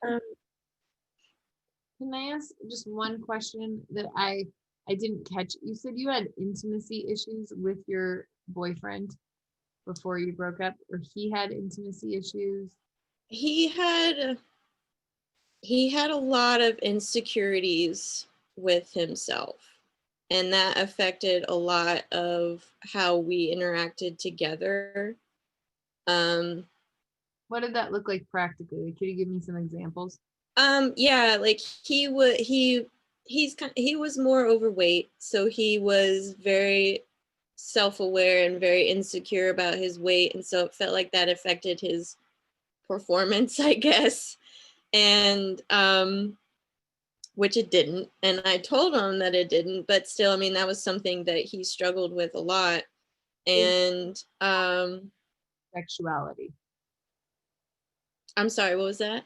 Can I ask just one question that I didn't catch? You said you had intimacy issues with your boyfriend before you broke up, or he had intimacy issues? He had a lot of insecurities with himself, and that affected a lot of how we interacted together. What did that look like practically? Could you give me some examples? Yeah, like he was more overweight, so he was very self-aware and very insecure about his weight, and so it felt like that affected his performance, I guess. And which it didn't, and I told him that it didn't, but still, I mean, that was something that he struggled with a lot. And Sexuality. I'm sorry, what was that?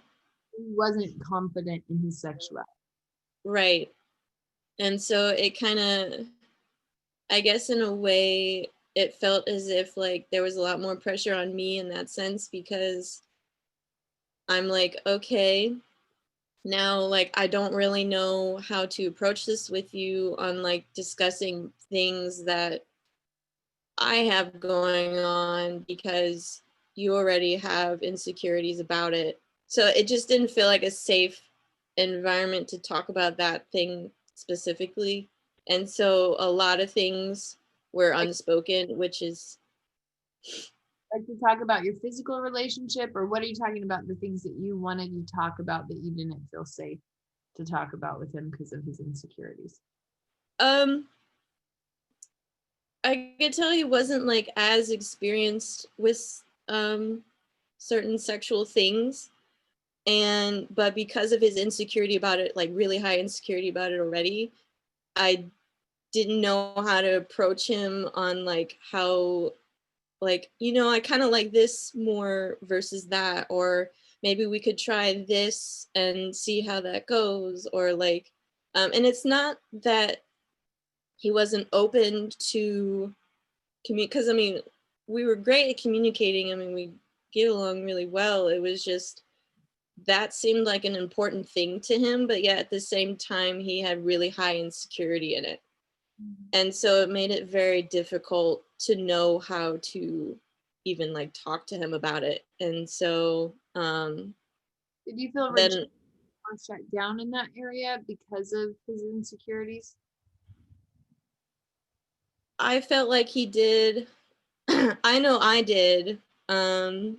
He wasn't confident in his sexuality. Right. And so it kind of, I guess in a way, it felt as if like there was a lot more pressure on me in that sense, because I'm like, okay, now like I don't really know how to approach this with you on like discussing things that I have going on, because you already have insecurities about it. So it just didn't feel like a safe environment to talk about that thing specifically. And so a lot of things were unspoken, which is like to talk about your physical relationship, or what are you talking about, the things that you wanted to talk about that you didn't feel safe to talk about with him because of his insecurities? I could tell he wasn't like as experienced with certain sexual things, but because of his insecurity about it, like really high insecurity about it already, I didn't know how to approach him on like how, like, I kind of like this more versus that, or maybe we could try this and see how that goes, or like, and it's not that he wasn't open to communicate, because I mean, we were great at communicating. I mean, we get along really well. It was just that seemed like an important thing to him, but yet at the same time, he had really high insecurity in it. And so it made it very difficult to know how to even like talk to him about it. And so Did you feel then rejected or shut down in that area because of his insecurities? I felt like he did. I know I did. And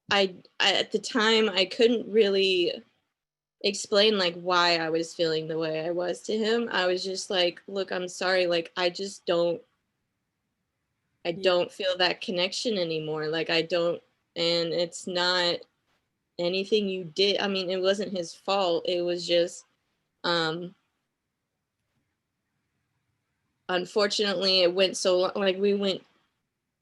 I at the time I couldn't really explain like why I was feeling the way I was to him. I was just like, look, I'm sorry, like I don't feel that connection anymore. Like I don't, and it's not anything you did. I mean, it wasn't his fault. It was just unfortunately it went so long, like we went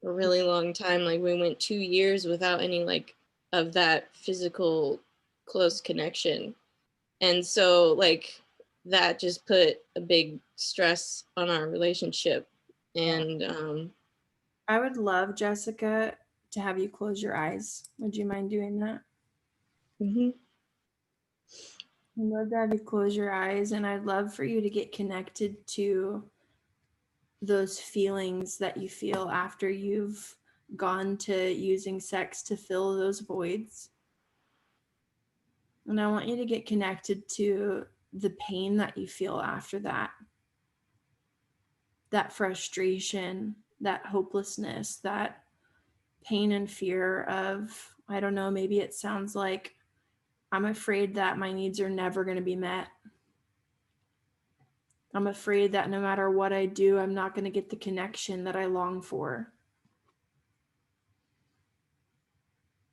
a really long time, like we went 2 years without any like of that physical close connection. And so like that just put a big stress on our relationship. And I would love, Jessica, to have you close your eyes. Would you mind doing that? mhm. I'd love to have you close your eyes, and I'd love for you to get connected to those feelings that you feel after you've gone to using sex to fill those voids. And I want you to get connected to the pain that you feel after that. That frustration, that hopelessness, that pain and fear of, I don't know, maybe it sounds like I'm afraid that my needs are never going to be met. I'm afraid that no matter what I do, I'm not going to get the connection that I long for.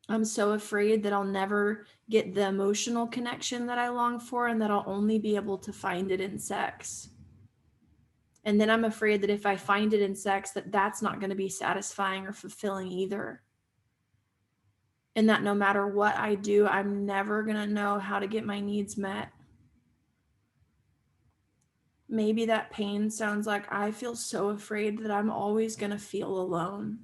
I'm so afraid that I'll never get the emotional connection that I long for, and that I'll only be able to find it in sex. And then I'm afraid that if I find it in sex, that that's not going to be satisfying or fulfilling either. And that no matter what I do, I'm never going to know how to get my needs met. Maybe that pain sounds like I feel so afraid that I'm always going to feel alone.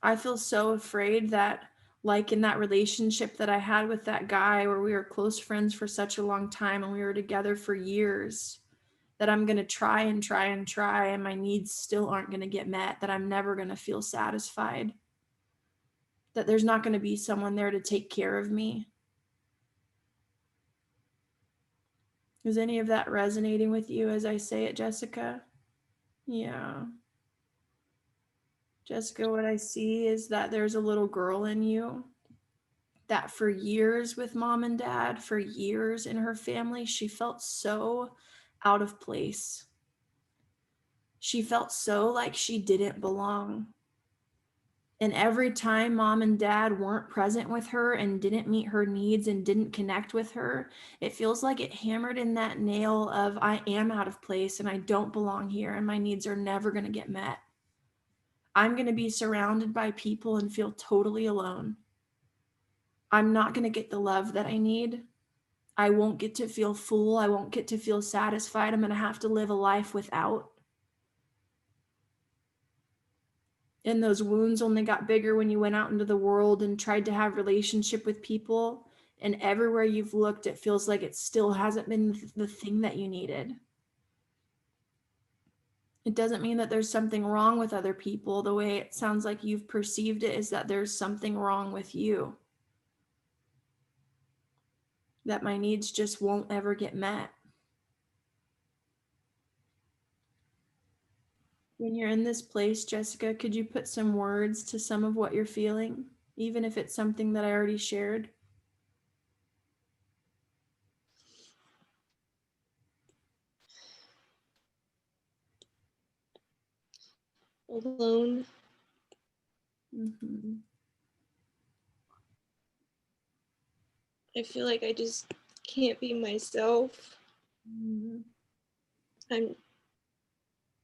I feel so afraid that, like in that relationship that I had with that guy where we were close friends for such a long time and we were together for years, that I'm going to try and try and try and my needs still aren't going to get met, that I'm never going to feel satisfied, that there's not going to be someone there to take care of me. Is any of that resonating with you as I say it, Jessica? Yeah. Jessica, what I see is that there's a little girl in you that for years with mom and dad, for years in her family, she felt so out of place. She felt so like she didn't belong. And every time mom and dad weren't present with her and didn't meet her needs and didn't connect with her, it feels like it hammered in that nail of, I am out of place and I don't belong here and my needs are never going to get met. I'm going to be surrounded by people and feel totally alone. I'm not going to get the love that I need. I won't get to feel full. I won't get to feel satisfied. I'm going to have to live a life without. And those wounds only got bigger when you went out into the world and tried to have relationship with people. And everywhere you've looked, it feels like it still hasn't been the thing that you needed. It doesn't mean that there's something wrong with other people. The way it sounds like you've perceived it is that there's something wrong with you. That my needs just won't ever get met. When you're in this place, Jessica, could you put some words to some of what you're feeling, even if it's something that I already shared? Alone. Mm-hmm. I feel like I just can't be myself. Mm-hmm. I'm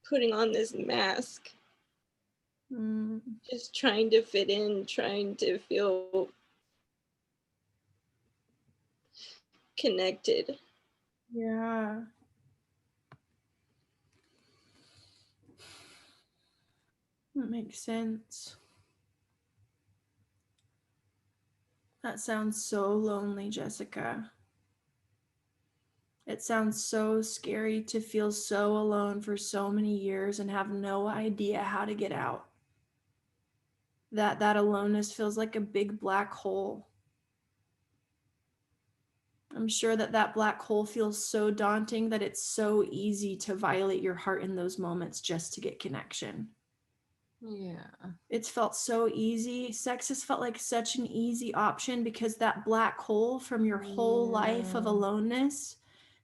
putting on this mask, Mm-hmm. just trying to fit in, trying to feel connected. Yeah. That makes sense. That sounds so lonely, Jessica. It sounds so scary to feel so alone for so many years and have no idea how to get out. That aloneness feels like a big black hole. I'm sure that black hole feels so daunting that it's so easy to violate your heart in those moments just to get connection. Yeah. It's felt so easy. Sex has felt like such an easy option because that black hole from your whole life of Yeah. aloneness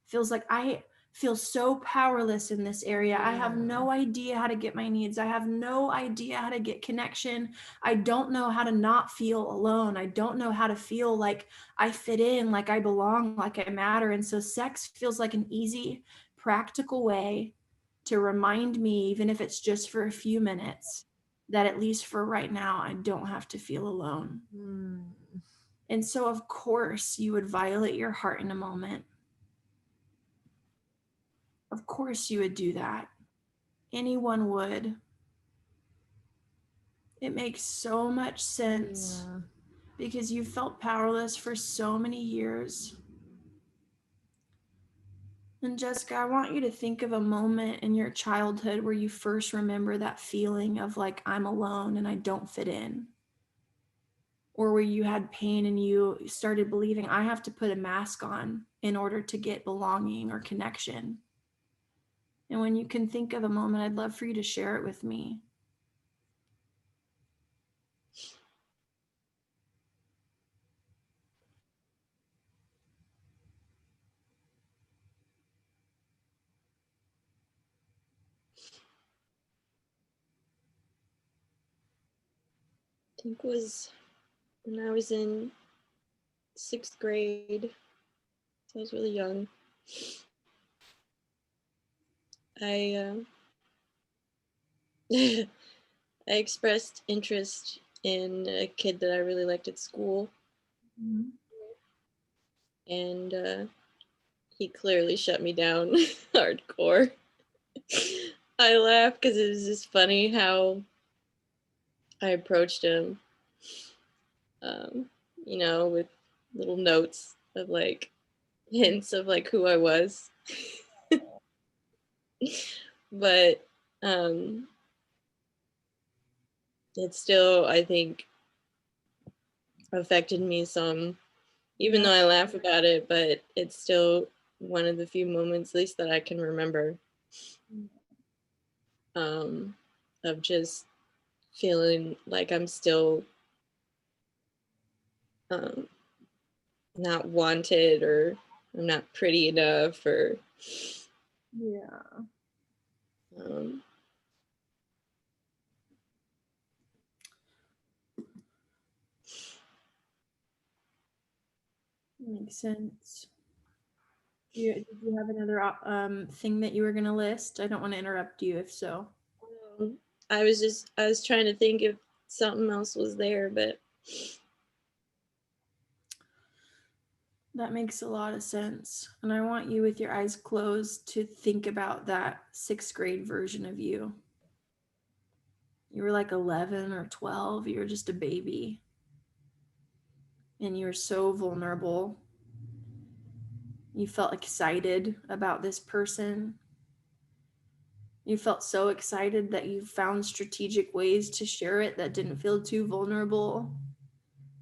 feels like I feel so powerless in this area. I have Yeah. no idea how to get my needs. I have no idea how to get connection. I don't know how to not feel alone. I don't know how to feel like I fit in, like I belong, like I matter. And so sex feels like an easy, practical way to remind me, even if it's just for a few minutes, that at least for right now, I don't have to feel alone. Mm. And so, of course, you would violate your heart in a moment. Of course, you would do that. Anyone would. It makes so much sense Yeah. because you felt powerless for so many years. And Jessica, I want you to think of a moment in your childhood where you first remember that feeling of like, I'm alone and I don't fit in. Or where you had pain and you started believing I have to put a mask on in order to get belonging or connection. And when you can think of a moment, I'd love for you to share it with me. I think it was when I was in 6th grade. So I was really young. I I expressed interest in a kid that I really liked at school, and he clearly shut me down hardcore. I laugh because it was just funny how I approached him, um, with little notes of like hints of like who I was. But it still, I think, affected me some, even though I laugh about it, but it's still one of the few moments, at least that I can remember, of just feeling like I'm still not wanted, or I'm not pretty enough, or Yeah. um, Makes sense. Did you have another thing that you were going to list? I don't want to interrupt you if so. I was trying to think if something else was there, but That makes a lot of sense. And I want you, with your eyes closed, to think about that 6th grade version of you. You were like 11 or 12, you were just a baby. And you were so vulnerable. You felt excited about this person. You felt so excited that you found strategic ways to share it that didn't feel too vulnerable.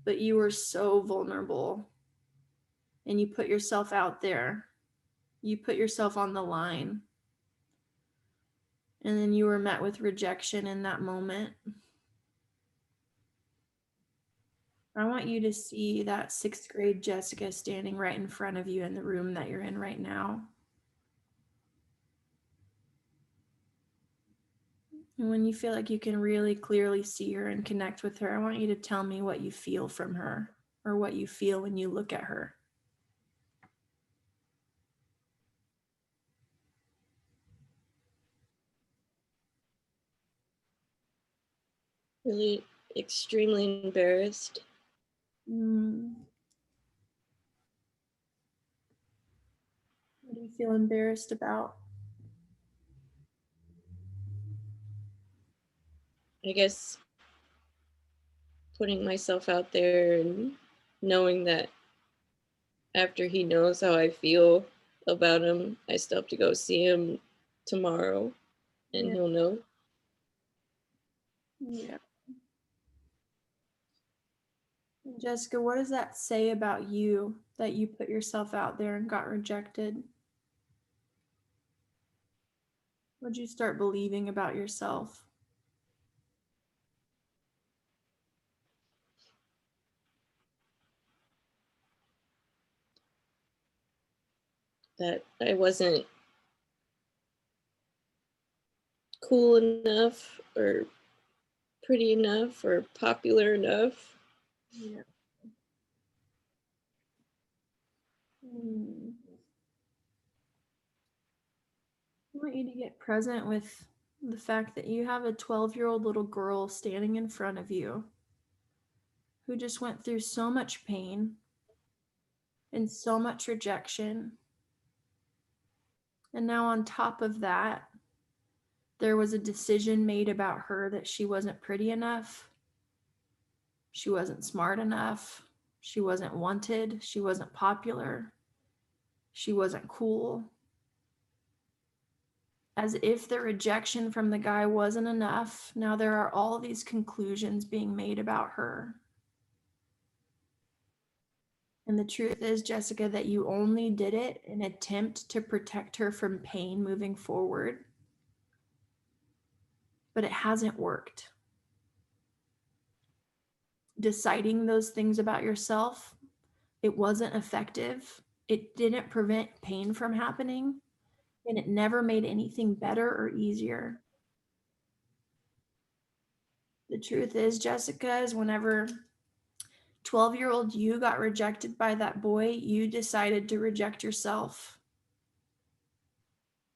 But you were so vulnerable. And you put yourself out there. You put yourself on the line. And then you were met with rejection in that moment. I want you to see that 6th grade Jessica standing right in front of you in the room that you're in right now. And when you feel like you can really clearly see her and connect with her, I want you to tell me what you feel from her or what you feel when you look at her. Really extremely embarrassed. What do you feel embarrassed about? I guess putting myself out there and knowing that after he knows how I feel about him, I still have to go see him tomorrow and Yeah. he'll know. Yeah. Jessica, what does that say about you that you put yourself out there and got rejected? What'd you start believing about yourself? That I wasn't cool enough or pretty enough or popular enough. Yeah. I want you to get present with the fact that you have a 12-year-old little girl standing in front of you who just went through so much pain and so much rejection. And now, on top of that, there was a decision made about her that she wasn't pretty enough, she wasn't smart enough, she wasn't wanted, she wasn't popular, she wasn't cool. As if the rejection from the guy wasn't enough, now there are all these conclusions being made about her. And the truth is, Jessica, that you only did it in an attempt to protect her from pain moving forward. But it hasn't worked. Deciding those things about yourself, it wasn't effective. It didn't prevent pain from happening, and it never made anything better or easier. The truth is, Jessica, is whenever 12-year-old you got rejected by that boy, you decided to reject yourself.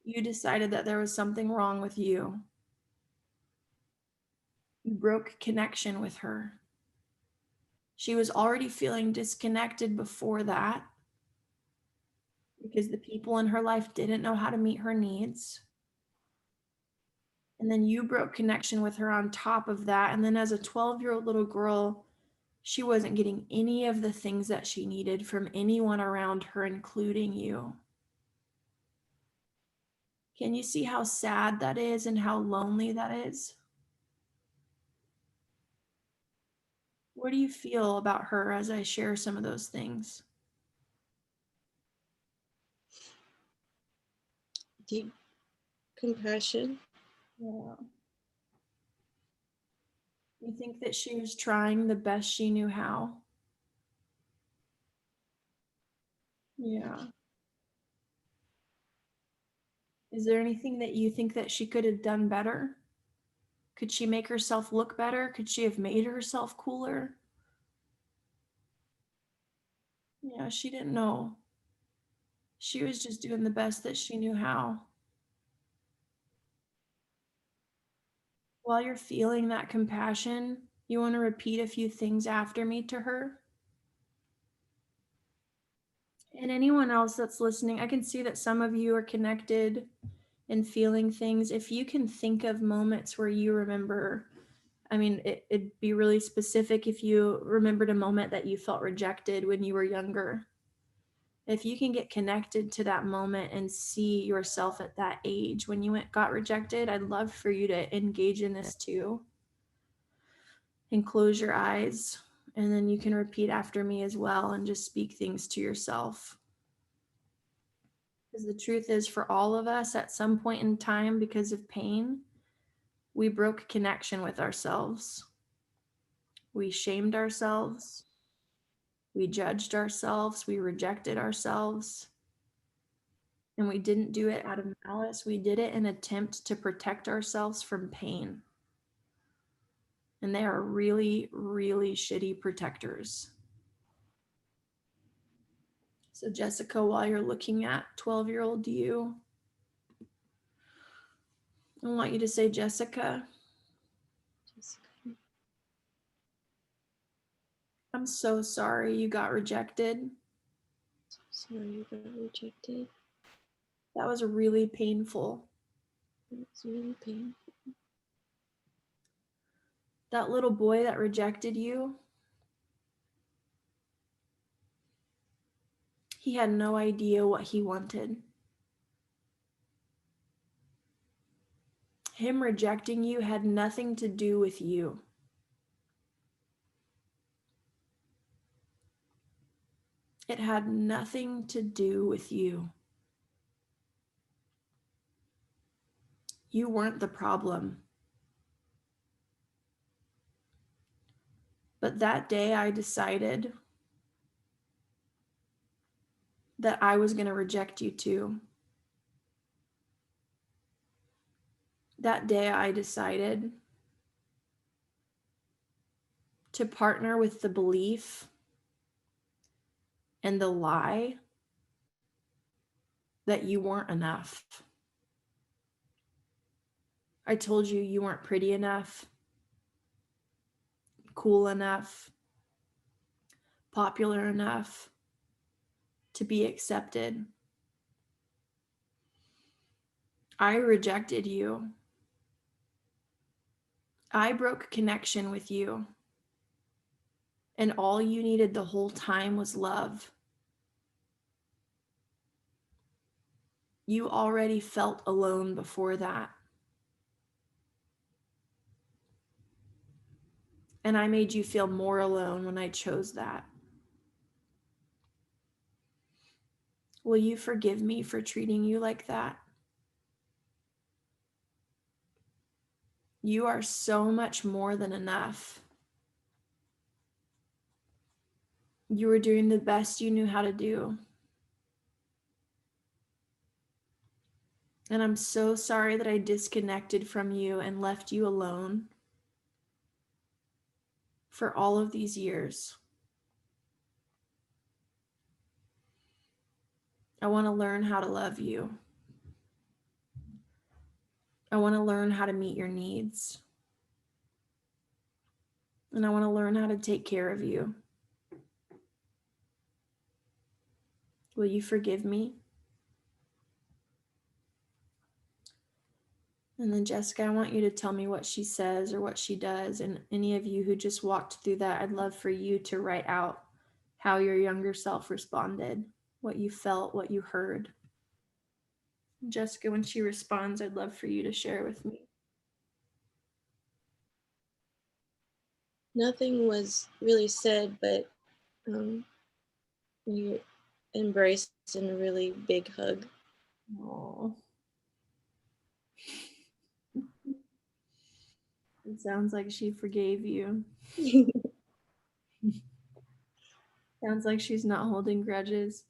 You decided that there was something wrong with you. You broke connection with her. She was already feeling disconnected before that because the people in her life didn't know how to meet her needs. And then you broke connection with her on top of that. And then as a 12-year-old little girl, she wasn't getting any of the things that she needed from anyone around her, including you. Can you see how sad that is and how lonely that is? What do you feel about her as I share some of those things? Deep compassion. Yeah. You think that she was trying the best she knew how? Yeah. Is there anything that you think that she could have done better? Could she make herself look better? Could she have made herself cooler? Yeah, she didn't know. She was just doing the best that she knew how. While you're feeling that compassion, you want to repeat a few things after me to her. And anyone else that's listening, I can see that some of you are connected and feeling things. If you can think of moments where you remember, I mean, it'd be really specific if you remembered a moment that you felt rejected when you were younger. If you can get connected to that moment and see yourself at that age when you got rejected, I'd love for you to engage in this too. And close your eyes. And then you can repeat after me as well and just speak things to yourself. Because the truth is, for all of us, at some point in time, because of pain, we broke connection with ourselves. We shamed ourselves. We judged ourselves. We rejected ourselves. And we didn't do it out of malice. We did it in an attempt to protect ourselves from pain. And they are really, really shitty protectors. So, Jessica, while you're looking at 12-year-old you, I want you to say, Jessica, I'm so sorry you got rejected. Sorry you got rejected. That was really painful. It's really painful. That little boy that rejected you, he had no idea what he wanted. Him rejecting you had nothing to do with you. It had nothing to do with you. You weren't the problem. But that day I decided that I was going to reject you too. That day I decided to partner with the belief and the lie that you weren't enough. I told you you weren't pretty enough, cool enough, popular enough to be accepted. I rejected you. I broke connection with you. And all you needed the whole time was love. You already felt alone before that. And I made you feel more alone when I chose that. Will you forgive me for treating you like that? You are so much more than enough. You were doing the best you knew how to do. And I'm so sorry that I disconnected from you and left you alone for all of these years. I want to learn how to love you. I want to learn how to meet your needs. And I want to learn how to take care of you. Will you forgive me? And then Jessica, I want you to tell me what she says or what she does. And any of you who just walked through that, I'd love for you to write out how your younger self responded, what you felt, what you heard. Jessica, when she responds, I'd love for you to share with me. Nothing was really said, but we embraced in a really big hug. Oh. It sounds like she forgave you. Sounds like she's not holding grudges.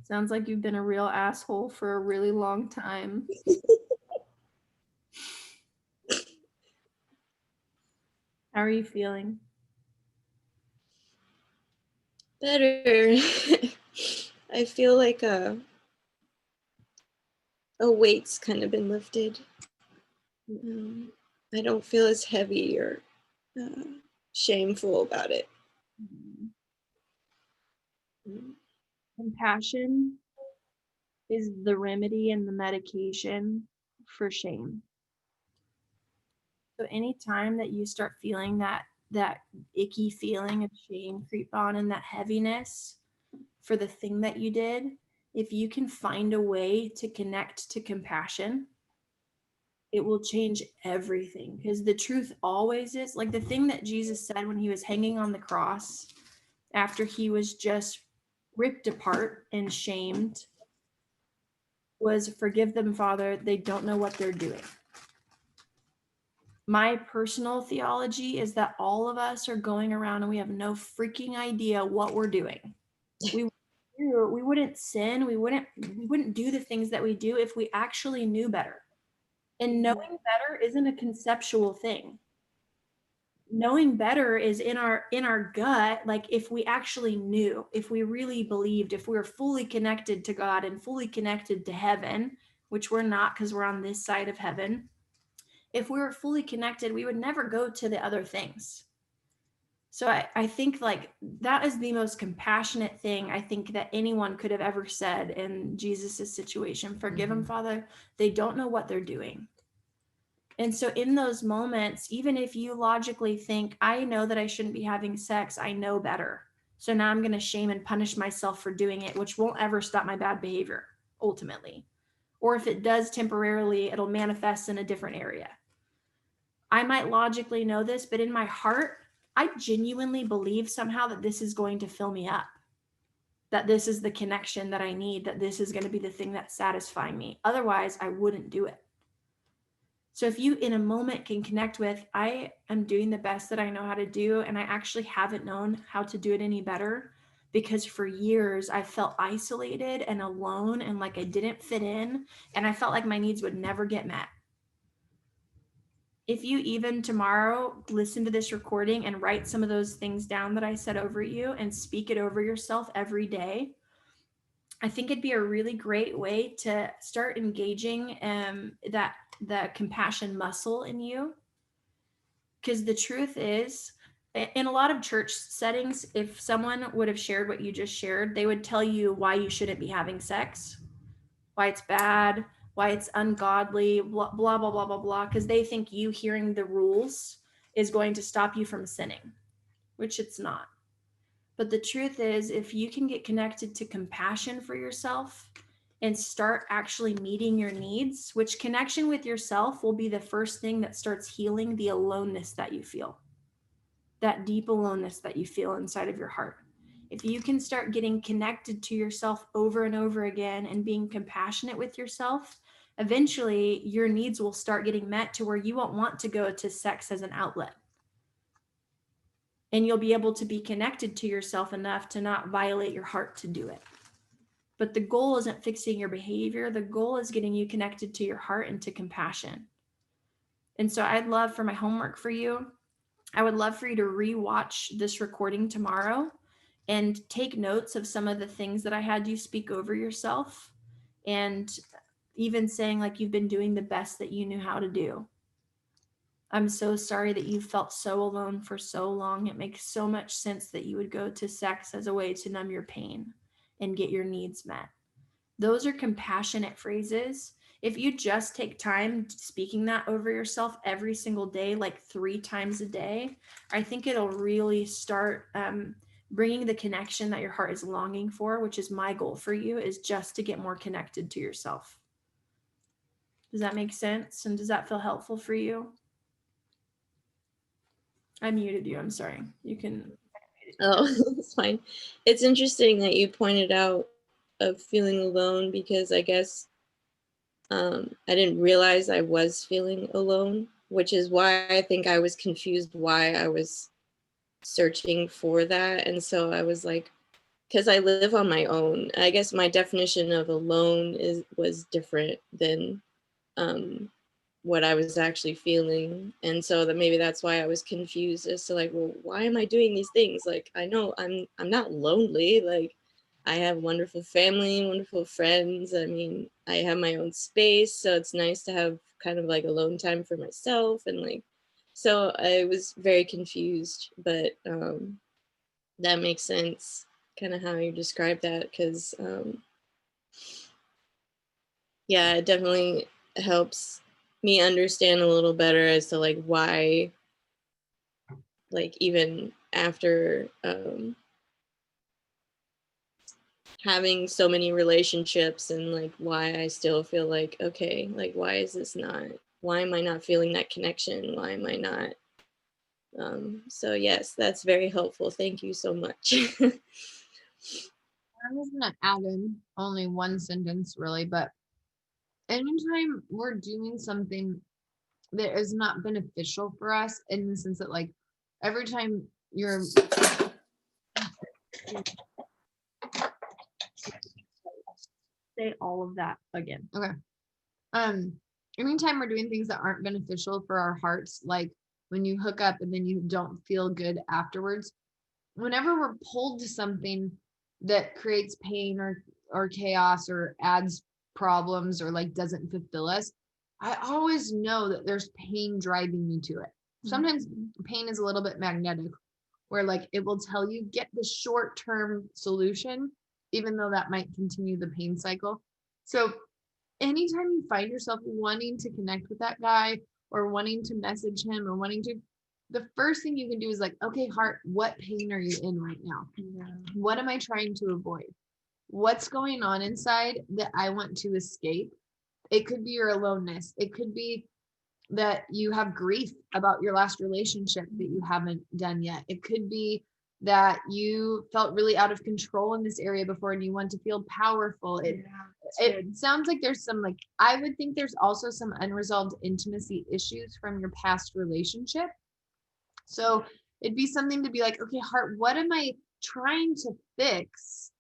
Sounds like you've been a real asshole for a really long time. How are you feeling? Better. I feel like a weight's kind of been lifted. I don't feel as heavy or shameful about it. Compassion is the remedy and the medication for shame. So anytime that you start feeling that icky feeling of shame creep on and that heaviness for the thing that you did, if you can find a way to connect to compassion, it will change everything. Because the truth always is, like the thing that Jesus said when he was hanging on the cross, after he was just ripped apart and shamed was, "Forgive them, Father, they don't know what they're doing." My personal theology is that all of us are going around and we have no freaking idea what we're doing. We wouldn't sin, we wouldn't do the things that we do if we actually knew better. And knowing better isn't a conceptual thing. Knowing better is in our gut. Like, if we actually knew, if we really believed, if we were fully connected to God and fully connected to heaven, which we're not because we're on this side of heaven, if we were fully connected, we would never go to the other things. So I think like that is the most compassionate thing I think that anyone could have ever said in Jesus's situation. "Forgive them, Father, they don't know what they're doing." And so in those moments, even if you logically think, "I know that I shouldn't be having sex, I know better, so now I'm going to shame and punish myself for doing it," which won't ever stop my bad behavior ultimately. Or if it does temporarily, it'll manifest in a different area. I might logically know this, but in my heart, I genuinely believe somehow that this is going to fill me up, that this is the connection that I need, that this is going to be the thing that's satisfying me. Otherwise, I wouldn't do it. So if you in a moment can connect with, "I am doing the best that I know how to do, and I actually haven't known how to do it any better because for years I felt isolated and alone and like I didn't fit in, and I felt like my needs would never get met." If you even tomorrow listen to this recording and write some of those things down that I said over you and speak it over yourself every day, I think it'd be a really great way to start engaging that the compassion muscle in you. Because the truth is, in a lot of church settings, if someone would have shared what you just shared, they would tell you why you shouldn't be having sex, why it's bad, why it's ungodly, blah, blah, blah, blah, blah, blah, because they think you hearing the rules is going to stop you from sinning, which it's not. But the truth is, if you can get connected to compassion for yourself and start actually meeting your needs, which connection with yourself will be the first thing that starts healing the aloneness that you feel, that deep aloneness that you feel inside of your heart. If you can start getting connected to yourself over and over again and being compassionate with yourself, eventually your needs will start getting met to where you won't want to go to sex as an outlet. And you'll be able to be connected to yourself enough to not violate your heart to do it. But the goal isn't fixing your behavior. The goal is getting you connected to your heart and to compassion. And so I'd love for my homework for you. I would love for you to rewatch this recording tomorrow and take notes of some of the things that I had you speak over yourself, and even saying like you've been doing the best that you knew how to do. I'm so sorry that you felt so alone for so long. It makes so much sense that you would go to sex as a way to numb your pain and get your needs met. Those are compassionate phrases. If you just take time speaking that over yourself every single day, like 3 times a day, I think it'll really start bringing the connection that your heart is longing for, which is my goal for you, is just to get more connected to yourself. Does that make sense? And does that feel helpful for you? I muted you. I'm sorry. You can. Oh, it's fine. It's interesting that you pointed out of feeling alone, because I guess I didn't realize I was feeling alone, which is why I think I was confused why I was searching for that. And so I was like, because I live on my own, I guess my definition of alone was different than what I was actually feeling. And so that maybe that's why I was confused as to like, well, why am I doing these things? Like, I know I'm not lonely. Like, I have wonderful family, wonderful friends. I mean, I have my own space, so it's nice to have kind of like alone time for myself. And like, so I was very confused, but that makes sense, kind of how you described that, because yeah, it definitely helps me understand a little better as to like why, like even after having so many relationships, and like why I still feel like, okay, like why am I not feeling that connection? Why am I not? So yes, that's very helpful. Thank you so much. I'm just gonna add in only one sentence really, but anytime we're doing something that is not beneficial for us, in the sense that like every time you're Say all of that again. um anytime we're doing things that aren't beneficial for our hearts, like when you hook up and then you don't feel good afterwards, whenever we're pulled to something that creates pain or chaos or adds problems or like doesn't fulfill us, I always know that there's pain driving me to it. Sometimes pain is a little bit magnetic, where like it will tell you get the short-term solution, even though that might continue the pain cycle. So anytime you find yourself wanting to connect with that guy or wanting to message him or wanting to, the first thing you can do is like, okay, heart, what pain are you in right now? What am I trying to avoid? What's going on inside that I want to escape? It could be your aloneness. It could be that you have grief about your last relationship that you haven't done yet. It could be that you felt really out of control in this area before and you want to feel powerful. It sounds like there's some, like, I would think there's also some unresolved intimacy issues from your past relationship. So it'd be something to be like, okay, heart, what am I trying to fix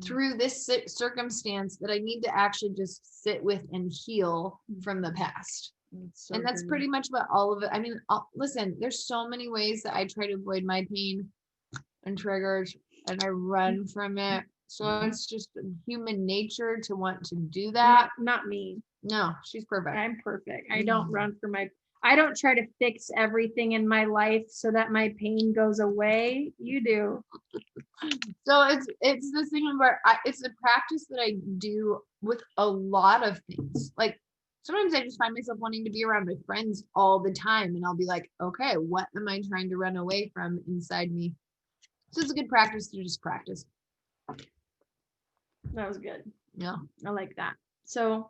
through this circumstance that I need to actually just sit with and heal from the past? And that's pretty much what all of it. I mean, listen, there's so many ways that I try to avoid my pain and triggers and I run from it. So it's just human nature to want to do that. Not me. No, she's perfect. I'm perfect. I don't run for I don't try to fix everything in my life so that my pain goes away. You do. So it's this thing where it's a practice that I do with a lot of things. Like sometimes I just find myself wanting to be around my friends all the time, and I'll be like, okay, what am I trying to run away from inside me? So it's a good practice to just practice. That was good. Yeah, I like that. So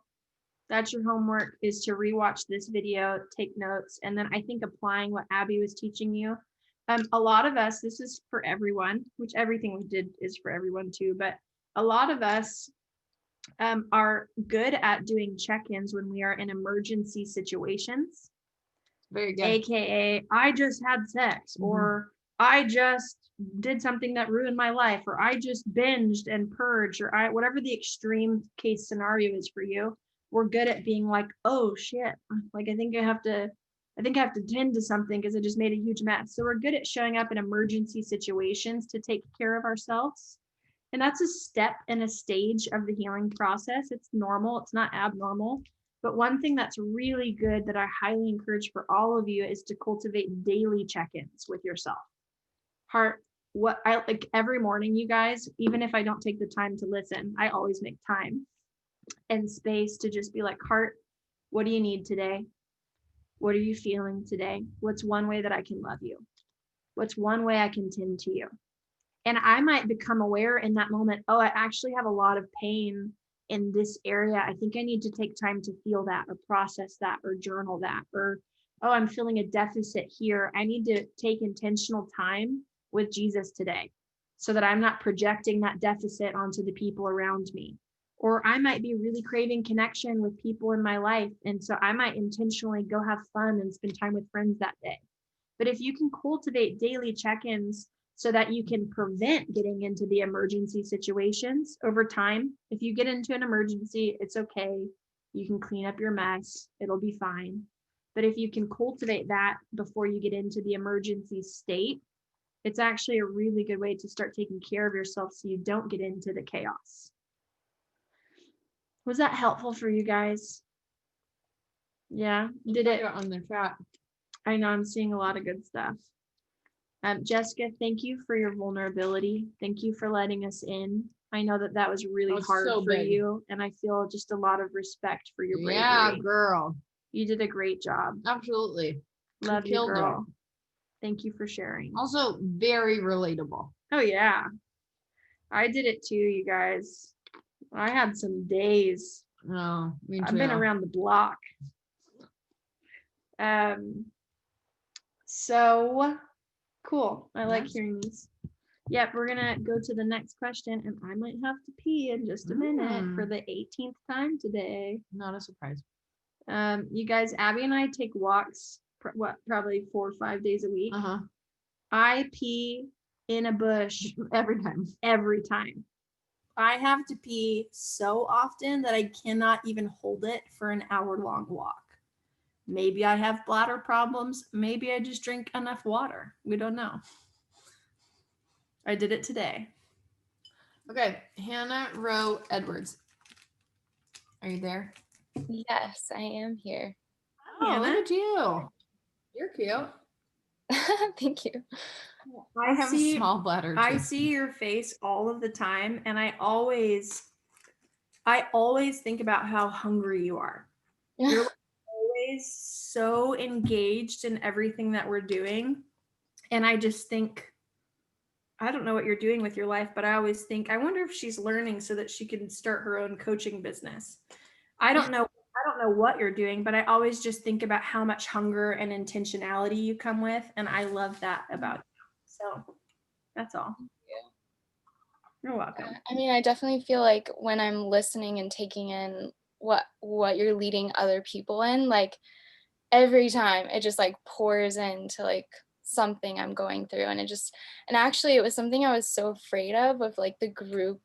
that's your homework, is to rewatch this video, take notes, and then I think applying what Abby was teaching you. A lot of us, this is for everyone, which everything we did is for everyone too, but a lot of us are good at doing check-ins when we are in emergency situations. very good. AKA, I just had sex, or I just did something that ruined my life, or I just binged and purged, or whatever the extreme case scenario is for you. We're good at being like, oh shit, like I think I have to tend to something because I just made a huge mess. So we're good at showing up in emergency situations to take care of ourselves. And that's a step and a stage of the healing process. It's normal, it's not abnormal. But one thing that's really good that I highly encourage for all of you is to cultivate daily check-ins with yourself. Heart, what I like every morning, you guys, even if I don't take the time to listen, I always make time and space to just be like, heart, what do you need today? What are you feeling today? What's one way that I can love you? What's one way I can tend to you? And I might become aware in that moment, oh, I actually have a lot of pain in this area. I think I need to take time to feel that or process that or journal that. Or, oh, I'm feeling a deficit here. I need to take intentional time with Jesus today so that I'm not projecting that deficit onto the people around me. Or I might be really craving connection with people in my life. And so I might intentionally go have fun and spend time with friends that day. But if you can cultivate daily check-ins so that you can prevent getting into the emergency situations over time, if you get into an emergency, it's okay. You can clean up your mess. It'll be fine. But if you can cultivate that before you get into the emergency state, it's actually a really good way to start taking care of yourself so you don't get into the chaos. Was that helpful for you guys? Yeah, did it on the chat? I know I'm seeing a lot of good stuff. Jessica, thank you for your vulnerability. Thank you for letting us in. I know that was really hard so for big. you, and I feel just a lot of respect for your bravery. Yeah, girl. You did a great job. Absolutely. Love you, killed girl. Thank you for sharing. Also very relatable. Oh yeah, I did it too, you guys. I had some days. No, me too. I've been around the block. So cool. I like hearing these. Yep, we're gonna go to the next question, and I might have to pee in just a minute for Mm. the 18th time today. Not a surprise. You guys, Abby and I take walks, probably 4 or 5 days a week. Uh-huh. I pee in a bush Every time. every time. I have to pee so often that I cannot even hold it for an hour-long walk. Maybe I have bladder problems. Maybe I just drink enough water. We don't know. I did it today. Okay, Hannah Rowe Edwards. Are you there? Yes, I am here. Oh, Hannah? look at you. You're cute. Thank you. I have a small bladder. I too. see your face all of the time, and I always think about how hungry you are. You're like always so engaged in everything that we're doing. And I just think, I don't know what you're doing with your life, but I always think, I wonder if she's learning so that she can start her own coaching business. I don't know what you're doing, but I always just think about how much hunger and intentionality you come with. And I love that about you. So that's all. You're welcome. I mean, I definitely feel like when I'm listening and taking in what you're leading other people in, like every time it just like pours into like something I'm going through, and actually it was something I was so afraid of with like the group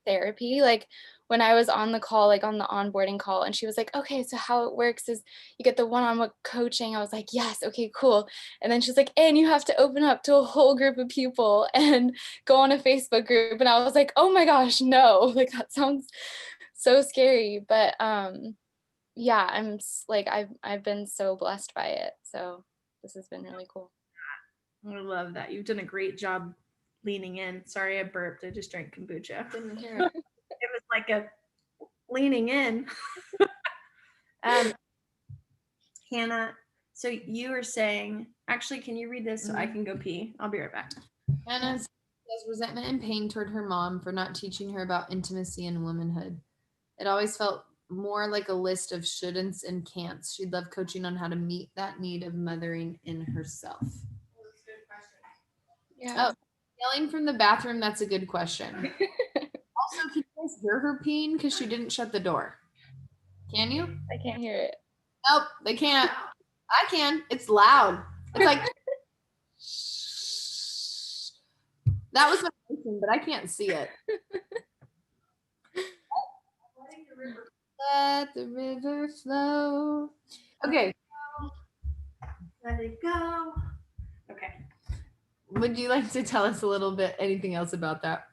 therapy. Like when I was on the call, like on the onboarding call, and she was like, okay, so how it works is you get the one-on-one coaching. I was like, yes, okay, cool. And then she's like, and you have to open up to a whole group of people and go on a Facebook group. And I was like, oh my gosh, no, like that sounds so scary. But yeah, I've been so blessed by it. So this has been really cool. I love that. You've done a great job leaning in. Sorry, I burped. I just drank kombucha. Didn't hear it. It was like a leaning in. Hannah, so you were saying, actually, can you read this so I can go pee? I'll be right back. Hannah says resentment and pain toward her mom for not teaching her about intimacy and womanhood. It always felt more like a list of shouldn'ts and can'ts. She'd love coaching on how to meet that need of mothering in herself. Yeah. Oh, yelling from the bathroom, that's a good question. Also, can you guys hear her peeing? Because she didn't shut the door. Can you? I can't hear it. Nope, they can't. I can. It's loud. It's like that was my question, but I can't see it. Let the river flow. Okay. Let it go. Okay. Would you like to tell us a little bit anything else about that?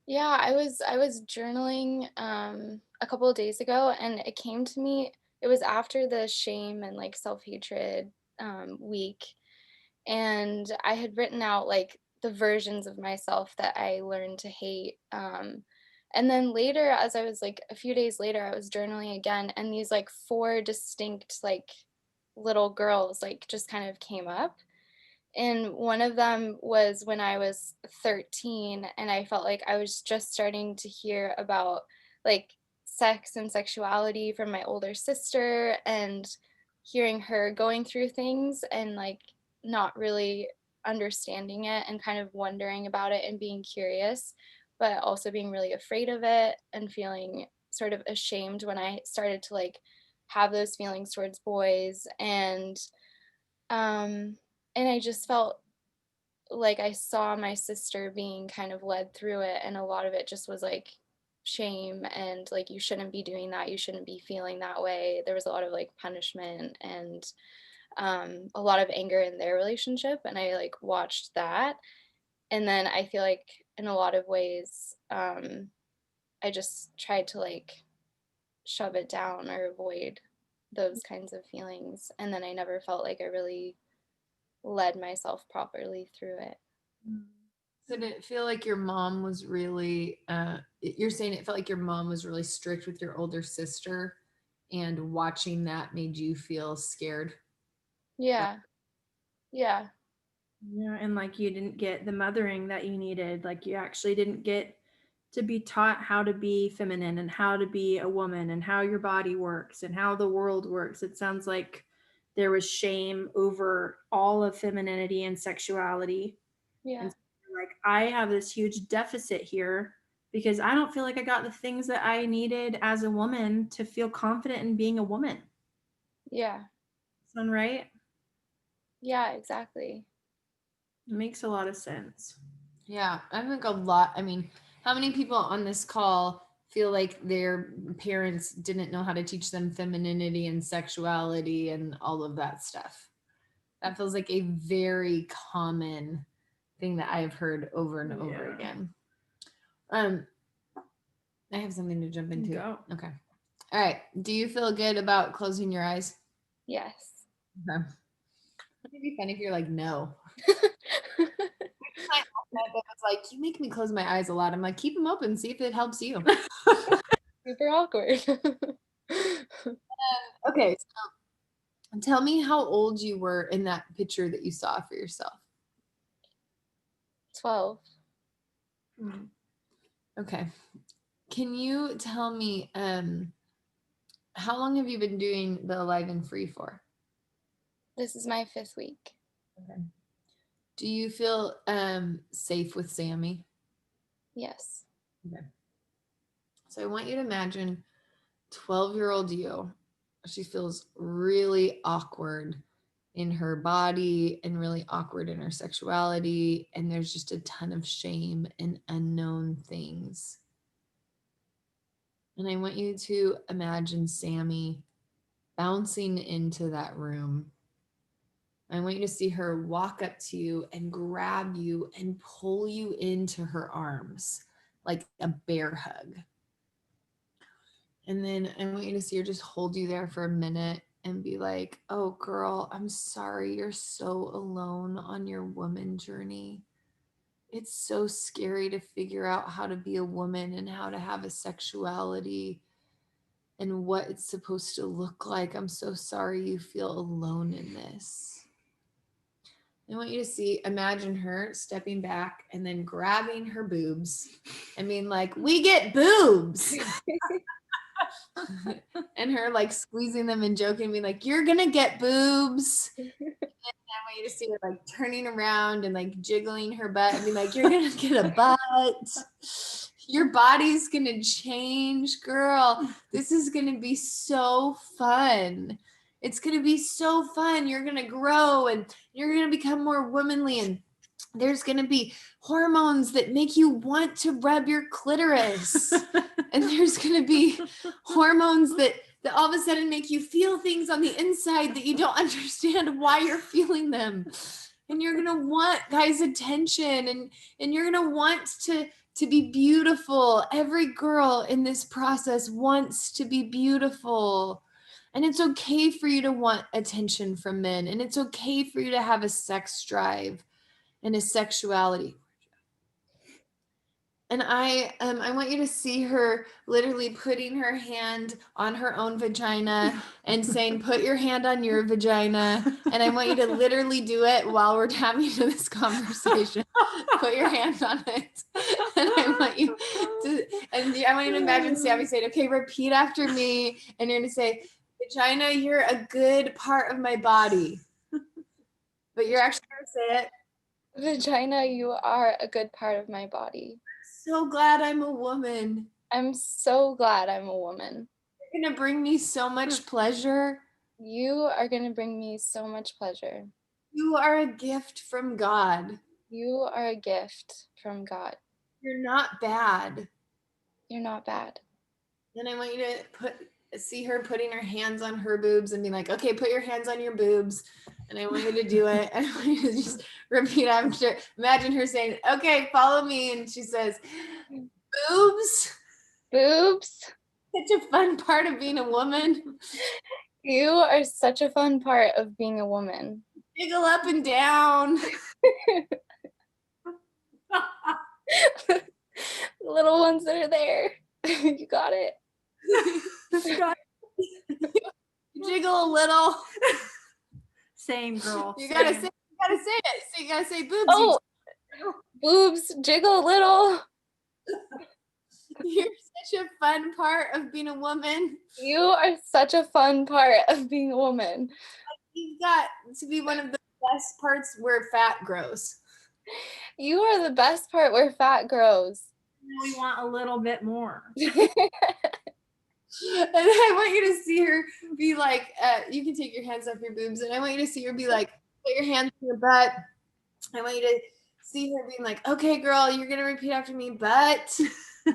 Yeah, I was journaling a couple of days ago, and it came to me. It was after the shame and like self-hatred week, and I had written out like the versions of myself that I learned to hate. And then later, as I was like a few days later, I was journaling again, and these like 4 distinct like little girls like just kind of came up. And one of them was when I was 13, and I felt like I was just starting to hear about like sex and sexuality from my older sister, and hearing her going through things and like not really understanding it and kind of wondering about it and being curious, but also being really afraid of it and feeling sort of ashamed when I started to like have those feelings towards boys. Um and I just felt like I saw my sister being kind of led through it, and a lot of it just was like shame and like you shouldn't be doing that, you shouldn't be feeling that way. There was a lot of like punishment and a lot of anger in their relationship, and I like watched that, and then I feel like in a lot of ways I just tried to like shove it down or avoid those kinds of feelings, and then I never felt like I really led myself properly through it. So did it feel like your mom was really, you're saying it felt like your mom was really strict with your older sister, and watching that made you feel scared? Yeah. Yeah, and like you didn't get the mothering that you needed. Like you actually didn't get to be taught how to be feminine and how to be a woman and how your body works and how the world works. It sounds like there was shame over all of femininity and sexuality. Yeah. Like, I have this huge deficit here because I don't feel like I got the things that I needed as a woman to feel confident in being a woman. Yeah. Sound right? Yeah, exactly. It makes a lot of sense. Yeah, I think a lot. I mean, how many people on this call feel like their parents didn't know how to teach them femininity and sexuality and all of that stuff? That feels like a very common thing that I've heard over and over Yeah. again. I have something to jump into. Go. Okay. All right. Do you feel good about closing your eyes? Yes. Okay. It'd be funny if you're like, no. It's like, you make me close my eyes a lot. I'm like, keep them open, see if it helps you. Super awkward. Okay, so tell me how old you were in that picture that you saw for yourself. 12. Okay. Can you tell me how long have you been doing the Alive and Free for? This is my 5th week. Okay. Do you feel safe with Sammy? Yes. Okay. So I want you to imagine 12-year-old you. She feels really awkward in her body and really awkward in her sexuality. And there's just a ton of shame and unknown things. And I want you to imagine Sammy bouncing into that room. I want you to see her walk up to you and grab you and pull you into her arms like a bear hug. And then I want you to see her just hold you there for a minute and be like, oh, girl, I'm sorry you're so alone on your woman journey. It's so scary to figure out how to be a woman and how to have a sexuality and what it's supposed to look like. I'm so sorry you feel alone in this. I want you to imagine her stepping back and then grabbing her boobs and being like, we get boobs. And her like squeezing them and joking, being like, you're gonna get boobs. And I want you to see her like turning around and like jiggling her butt and be like, you're gonna get a butt. Your body's gonna change, girl. This is gonna be so fun. It's gonna be so fun. You're gonna grow and you're gonna become more womanly, and there's gonna be hormones that make you want to rub your clitoris. And there's going to be hormones that all of a sudden make you feel things on the inside that you don't understand why you're feeling them. And you're going to want guys' attention, and you're going to want to be beautiful. Every girl in this process wants to be beautiful. And it's okay for you to want attention from men. And it's okay for you to have a sex drive and a sexuality. And I want you to see her literally putting her hand on her own vagina and saying, put your hand on your vagina. And I want you to literally do it while we're having this conversation. Put your hand on it. And I want you to imagine Sammy saying, okay, repeat after me. And you're going to say, vagina, you're a good part of my body. But you're actually going to say it. Vagina, you are a good part of my body. So glad I'm a woman. I'm so glad I'm a woman. You're going to bring me so much pleasure. You are going to bring me so much pleasure. You are a gift from God. You are a gift from God. You're not bad. You're not bad. Then I want you to see her putting her hands on her boobs and be like, okay, put your hands on your boobs. And I want you to do it. And I want you to just repeat after. Imagine her saying, okay, follow me. And she says, boobs. Boobs. Such a fun part of being a woman. You are such a fun part of being a woman. Jiggle up and down. The little ones that are there. You got it. Jiggle a little. Same, girl. You gotta say it. So you gotta say boobs. Oh, boobs, jiggle a little. You're such a fun part of being a woman. You are such a fun part of being a woman. You've got to be one of the best parts where fat grows. You are the best part where fat grows. We want a little bit more. And I want you to see her be like, you can take your hands off your boobs, and I want you to see her be like, put your hands in your butt. I want you to see her being like, okay, girl, you're gonna repeat after me, but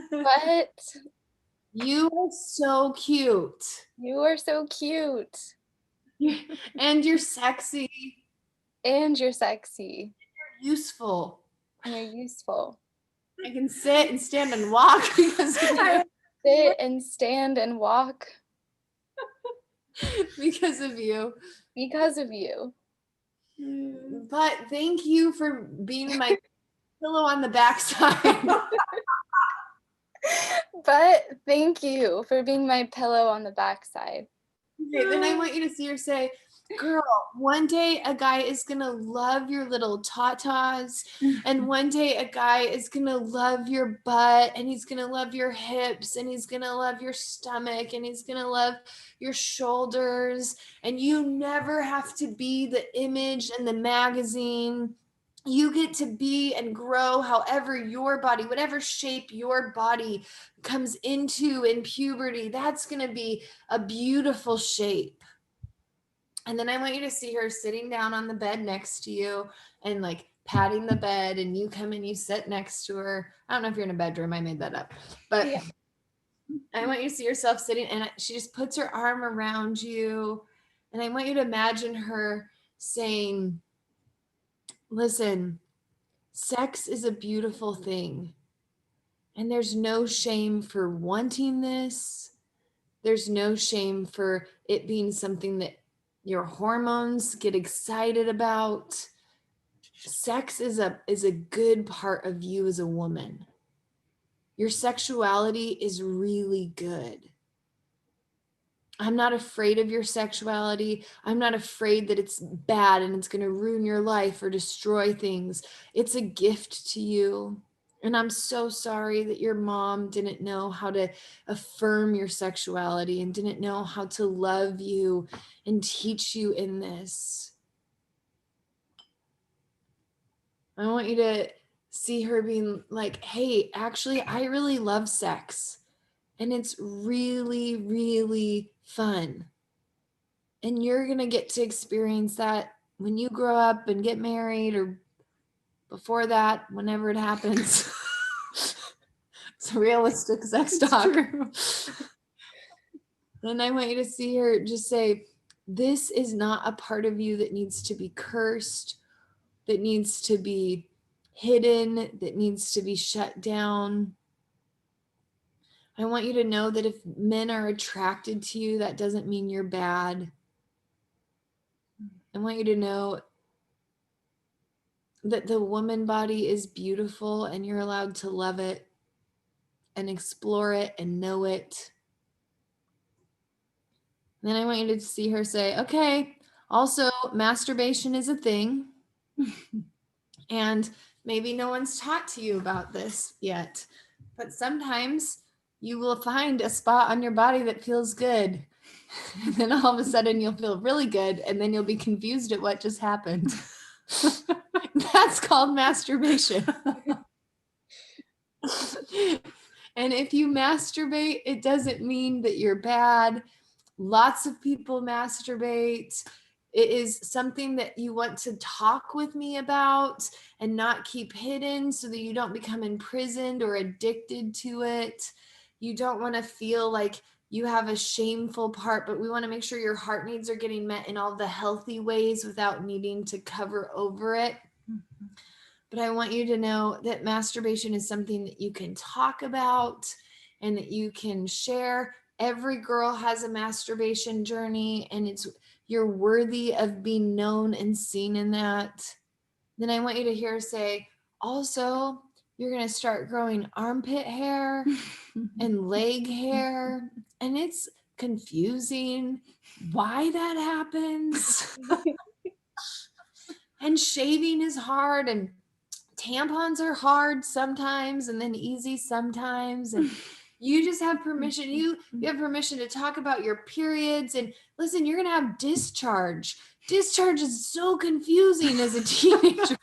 But you are so cute. you are so cute. And you're sexy. And you're sexy. You're useful. And you're useful. I can sit and stand and walk because of you. Sit and stand and walk Because of you. because of you. But thank you for being my pillow on the backside. But thank you for being my pillow on the backside. Okay, then I want you to see her say, girl, one day a guy is going to love your little tatas. And one day a guy is going to love your butt. And he's going to love your hips. And he's going to love your stomach. And he's going to love your shoulders. And you never have to be the image in the magazine. You get to be and grow however your body, whatever shape your body comes into in puberty. That's going to be a beautiful shape. And then I want you to see her sitting down on the bed next to you and like patting the bed, and you come and you sit next to her. I don't know if you're in a bedroom. I made that up. But Yeah. I want you to see yourself sitting, and she just puts her arm around you. And I want you to imagine her saying, listen, sex is a beautiful thing. And there's no shame for wanting this. There's no shame for it being something that your hormones get excited about. Sex is a good part of you as a woman. Your sexuality is really good. I'm not afraid of your sexuality. I'm not afraid that it's bad and it's going to ruin your life or destroy things. It's a gift to you. And I'm so sorry that your mom didn't know how to affirm your sexuality and didn't know how to love you and teach you in this. I want you to see her being like, hey, actually, I really love sex. And it's really, really fun. And you're going to get to experience that when you grow up and get married, or before that, whenever it happens. It's realistic sex talk. Then I want you to see her just say, this is not a part of you that needs to be cursed, that needs to be hidden, that needs to be shut down. I want you to know that if men are attracted to you, that doesn't mean you're bad. I want you to know that the woman body is beautiful and you're allowed to love it and explore it and know it. Then I want you to see her say, okay, also masturbation is a thing. And maybe no one's taught to you about this yet, but sometimes you will find a spot on your body that feels good. And then all of a sudden you'll feel really good, and then you'll be confused at what just happened. That's called masturbation. And if you masturbate, it doesn't mean that you're bad. Lots of people masturbate. It is something that you want to talk with me about and not keep hidden so that you don't become imprisoned or addicted to it. You don't want to feel like you have a shameful part, but we want to make sure your heart needs are getting met in all the healthy ways without needing to cover over it. Mm-hmm. But I want you to know that masturbation is something that you can talk about and that you can share. Every girl has a masturbation journey, and you're worthy of being known and seen in that. Then I want you to hear her say, also, you're going to start growing armpit hair and leg hair, and it's confusing why that happens. And shaving is hard, and tampons are hard sometimes and then easy sometimes. And you just have permission. You have permission to talk about your periods. And listen, you're going to have discharge. Discharge is so confusing as a teenager.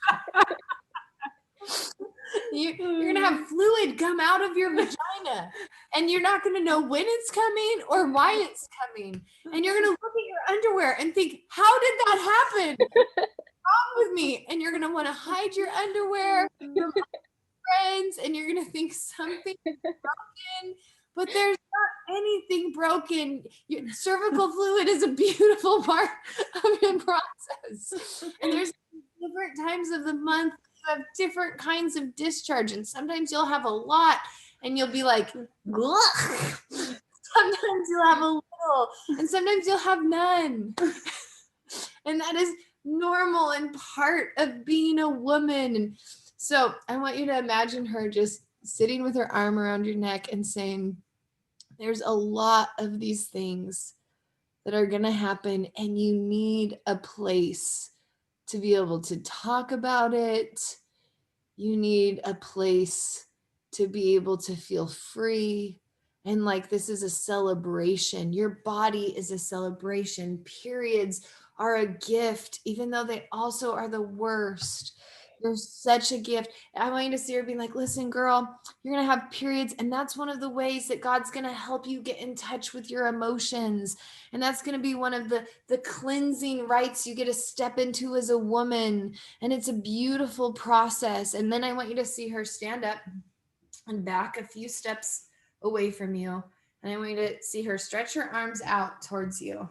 You're gonna have fluid come out of your vagina, and you're not gonna know when it's coming or why it's coming. And you're gonna look at your underwear and think, how did that happen? What's wrong with me? And you're gonna want to hide your underwear from friends, and you're gonna think something broken, but there's not anything broken. Your cervical fluid is a beautiful part of the process, and there's different times of the month you have different kinds of discharge, and sometimes you'll have a lot and you'll be like, "Ugh." Sometimes you'll have a little, and sometimes you'll have none. And that is normal and part of being a woman. And so I want you to imagine her just sitting with her arm around your neck and saying, there's a lot of these things that are going to happen, and you need a place to be able to talk about it. You need a place to be able to feel free. And like, this is a celebration. Your body is a celebration. Periods are a gift, even though they also are the worst. They're such a gift. I want you to see her being like, listen, girl, you're going to have periods. And that's one of the ways that God's going to help you get in touch with your emotions. And that's going to be one of the cleansing rites you get to step into as a woman. And it's a beautiful process. And then I want you to see her stand up and back a few steps away from you. And I want you to see her stretch her arms out towards you.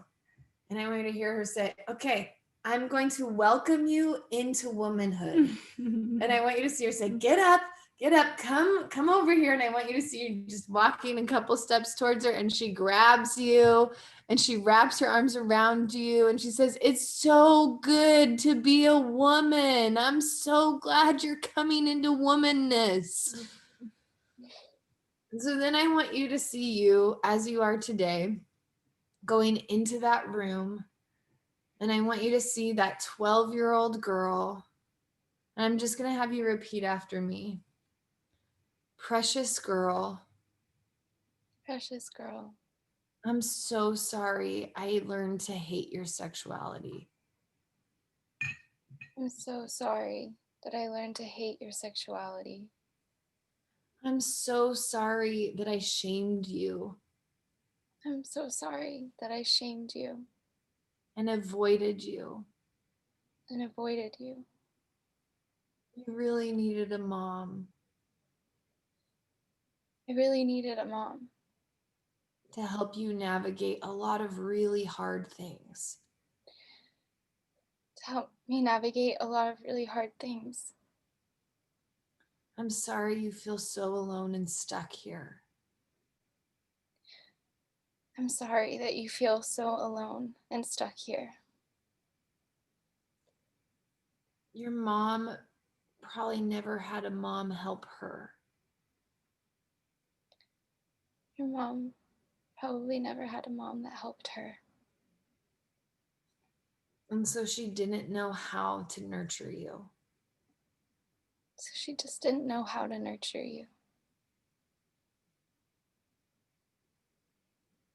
And I want you to hear her say, okay, I'm going to welcome you into womanhood. And I want you to see her say, get up, come over here. And I want you to see you just walking a couple steps towards her, and she grabs you and she wraps her arms around you and she says, it's so good to be a woman. I'm so glad you're coming into womanness. And so then I want you to see you as you are today, going into that room. And I want you to see that 12-year-old girl. And I'm just going to have you repeat after me. Precious girl. Precious girl. I'm so sorry I learned to hate your sexuality. I'm so sorry that I learned to hate your sexuality. I'm so sorry that I shamed you I'm so sorry that I shamed you and avoided you. and avoided you. You really needed a mom I really needed a mom to help you navigate a lot of really hard things. to help me navigate a lot of really hard things. I'm sorry you feel so alone and stuck here. I'm sorry that you feel so alone and stuck here. Your mom probably never had a mom help her. Your mom probably never had a mom that helped her. And so she didn't know how to nurture you. So she just didn't know how to nurture you.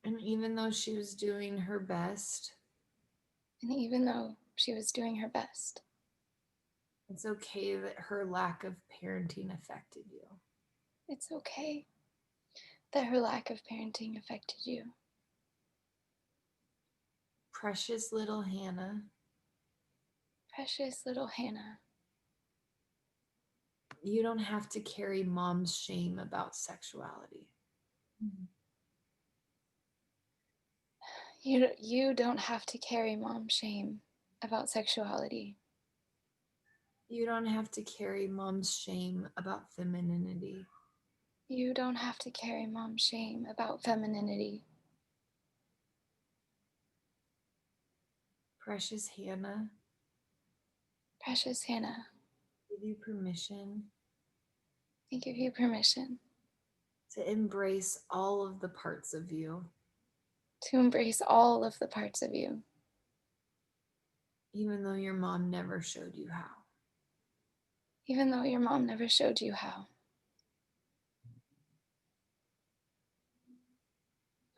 And even though she was doing her best, And even though she was doing her best, it's okay that her lack of parenting affected you. it's okay that her lack of parenting affected you. Precious little Hannah, Precious little Hannah, you don't have to carry mom's shame about sexuality. you don't have to carry mom's shame about sexuality. You don't have to carry mom's shame about femininity. You don't have to carry mom's shame about femininity. Precious Hannah, Precious Hannah, give you permission I give you permission to embrace all of the parts of you, to embrace all of the parts of you, even though your mom never showed you how. even though your mom never showed you how.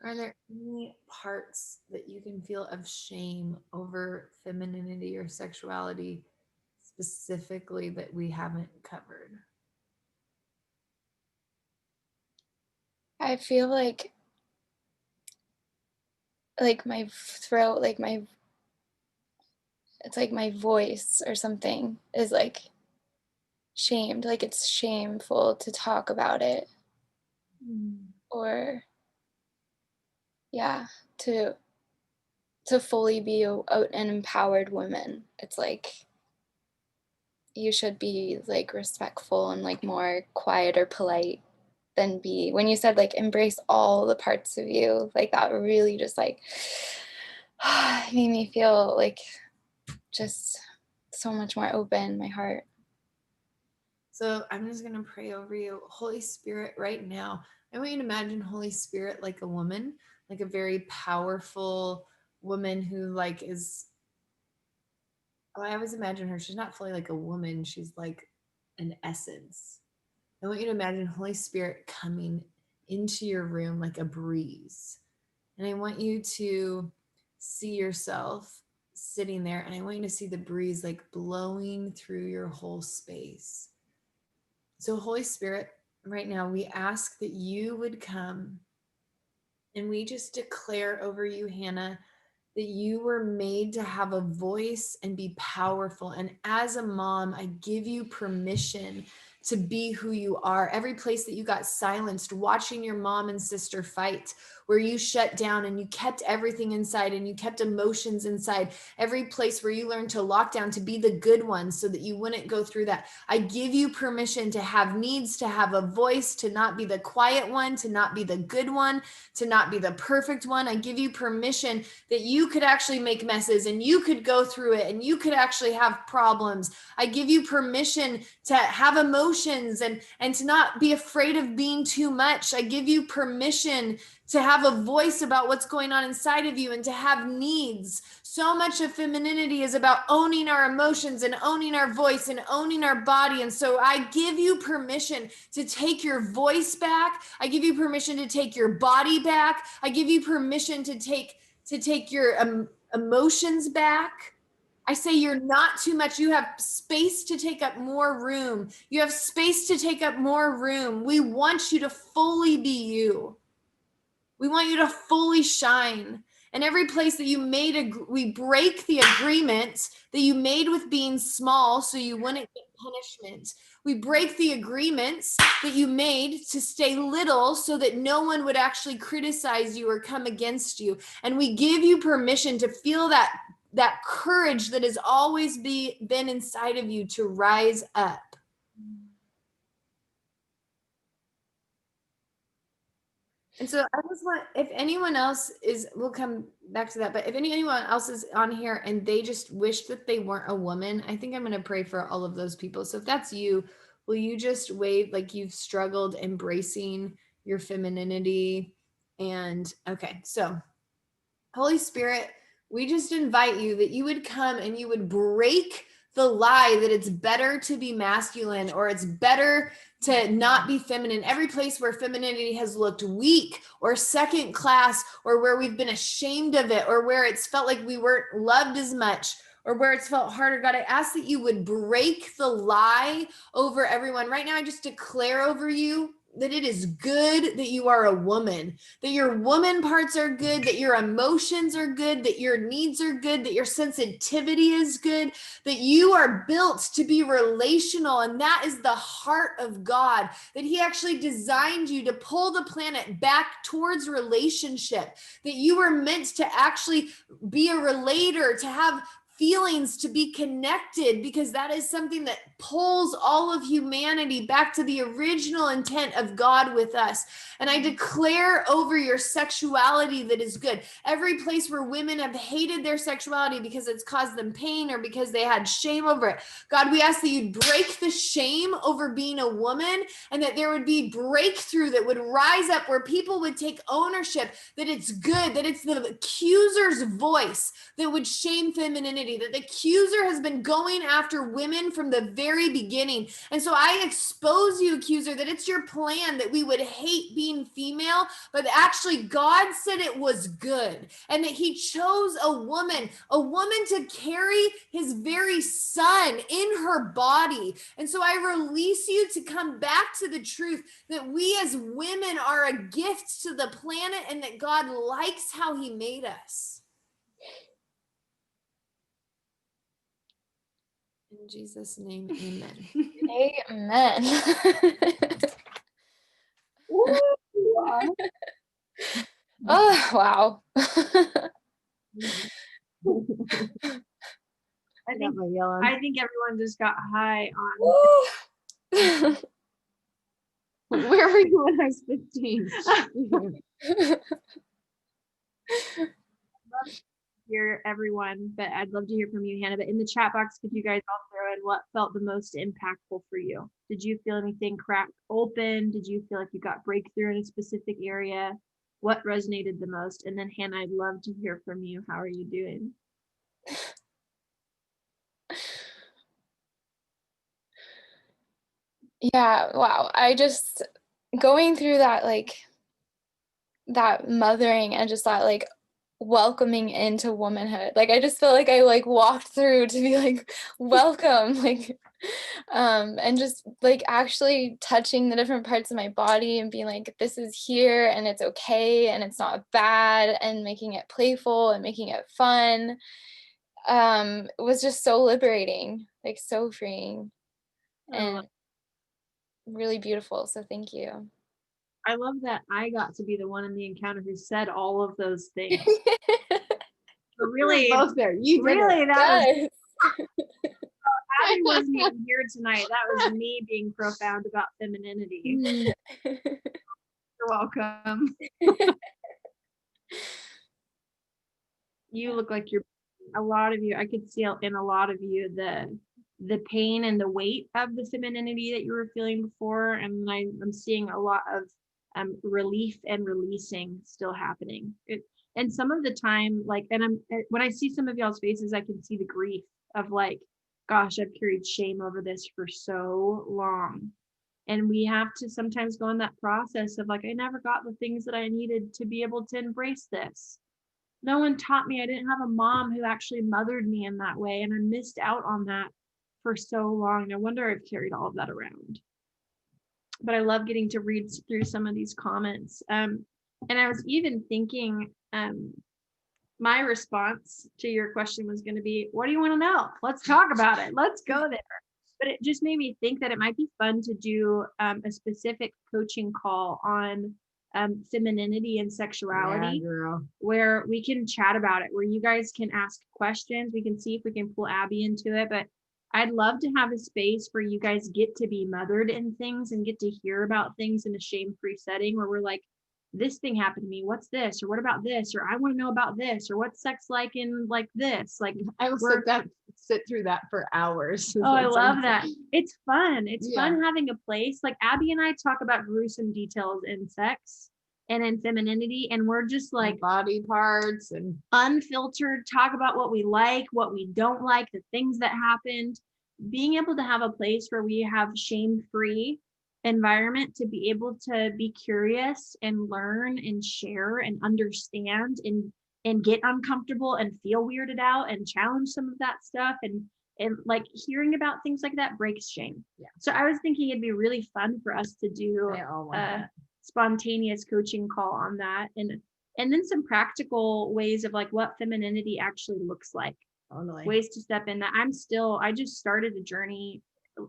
Are there any parts that you can feel of shame over femininity or sexuality, specifically that we haven't covered? I feel like my throat, it's like my voice or something is like shamed, like it's shameful to talk about it, or yeah, to fully be an empowered woman. It's like you should be like respectful and like more quiet or polite than be. When you said like embrace all the parts of you, like that really just like made me feel like just so much more open, my heart. So I'm just going to pray over you. Holy Spirit, right now, I want you to imagine Holy Spirit like a woman, like a very powerful woman who like is, oh, I always imagine her, she's not fully like a woman, she's like an essence. I want you to imagine Holy Spirit coming into your room like a breeze. And I want you to see yourself sitting there, and I want you to see the breeze like blowing through your whole space. So Holy Spirit, right now, we ask that you would come, and we just declare over you, Hannah, that you were made to have a voice and be powerful. And as a mom, I give you permission to be who you are. Every place that you got silenced, watching your mom and sister fight, where you shut down and you kept everything inside and you kept emotions inside, every place where you learned to lock down, to be the good one so that you wouldn't go through that. I give you permission to have needs, to have a voice, to not be the quiet one, to not be the good one, to not be the perfect one. I give you permission that you could actually make messes and you could go through it and you could actually have problems. I give you permission to have emotions and to not be afraid of being too much. I give you permission to have a voice about what's going on inside of you and to have needs. So much of femininity is about owning our emotions and owning our voice and owning our body. And so I give you permission to take your voice back. I give you permission to take your body back. I give you permission to take your emotions back. I say you're not too much. You have space to take up more room. You have space to take up more room. We want you to fully be you. We want you to fully shine. And every place that you we break the agreement that you made with being small so you wouldn't get punishment. We break the agreements that you made to stay little so that no one would actually criticize you or come against you. And we give you permission to feel that courage that has always been inside of you to rise up. And so I just want, if anyone else we'll come back to that, but if anyone else is on here and they just wish that they weren't a woman, I think I'm going to pray for all of those people. So if that's you, will you just wave like you've struggled embracing your femininity? And okay, so Holy Spirit, we just invite you that you would come and you would break the lie that it's better to be masculine or it's better to not be feminine. Every place where femininity has looked weak or second class, or where we've been ashamed of it, or where it's felt like we weren't loved as much, or where it's felt harder, God, I ask that you would break the lie over everyone. Right now, I just declare over you that it is good that you are a woman, that your woman parts are good, that your emotions are good, that your needs are good, that your sensitivity is good, that you are built to be relational. And that is the heart of God, that he actually designed you to pull the planet back towards relationship, that you were meant to actually be a relator, to have feelings, to be connected, because that is something that pulls all of humanity back to the original intent of God with us. And I declare over your sexuality that is good. Every place where women have hated their sexuality because it's caused them pain or because they had shame over it, God, we ask that you'd break the shame over being a woman, and that there would be breakthrough that would rise up where people would take ownership, that it's good, that it's the accuser's voice that would shame femininity. femininity, that the accuser has been going after women from the very beginning. And so I expose you, accuser, that it's your plan that we would hate being female, but actually God said it was good, and that he chose a woman to carry his very son in her body. And so I release you to come back to the truth that we as women are a gift to the planet, and that God likes how he made us. In Jesus' name, amen. Amen. Oh, wow. I think everyone just got high on. Where were you when I was 15? Hear everyone, but I'd love to hear from you, Hannah. But in the chat box, could you guys all throw in what felt the most impactful for you? Did you feel anything crack open? Did you feel like you got breakthrough in a specific area? What resonated the most? And then Hannah, I'd love to hear from you. How are you doing? Yeah, wow. I just going through that, like that mothering and just that like welcoming into womanhood. Like I just felt like I like walked through to be like welcome, like and just like actually touching the different parts of my body and being like, this is here and it's okay and it's not bad, and making it playful and making it fun. It was just so liberating, like so freeing and really beautiful. So thank you. I love that I got to be the one in the encounter who said all of those things. So really, both there. You did really, it. that was Yes. Abby wasn't even here tonight. That was me being profound about femininity. You're welcome. You look like you're a lot of you. I could see in a lot of you the pain and the weight of the femininity that you were feeling before, and I'm seeing a lot of relief and releasing still happening. And some of the time, like, and when I see some of y'all's faces, I can see the grief of like, gosh, I've carried shame over this for so long. And we have to sometimes go in that process of like, I never got the things that I needed to be able to embrace this. No one taught me. I didn't have a mom who actually mothered me in that way, and I missed out on that for so long. No wonder I've carried all of that around. But I love getting to read through some of these comments. And I was even thinking, my response to your question was going to be, what do you want to know? Let's talk about it. Let's go there. But it just made me think that it might be fun to do a specific coaching call on femininity and sexuality, where we can chat about it, where you guys can ask questions. We can see if we can pull Abby into it. But I'd love to have a space where you guys get to be mothered in things and get to hear about things in a shame-free setting, where we're like, this thing happened to me. What's this? Or what about this? Or I want to know about this. Or what's sex like in like this? Like I will sit through that for hours. Oh, I love that. It's fun. It's fun having a place. Like Abby and I talk about gruesome details in sex and in femininity, and we're just like body parts and unfiltered, talk about what we like, what we don't like, the things that happened. Being able to have a place where we have shame-free environment to be able to be curious and learn and share and understand and get uncomfortable and feel weirded out and challenge some of that stuff, and like hearing about things like that breaks shame. Yeah. So I was thinking it'd be really fun for us to do a spontaneous coaching call on that, and then some practical ways of like what femininity actually looks like. Totally. Ways to step in that. I just started a journey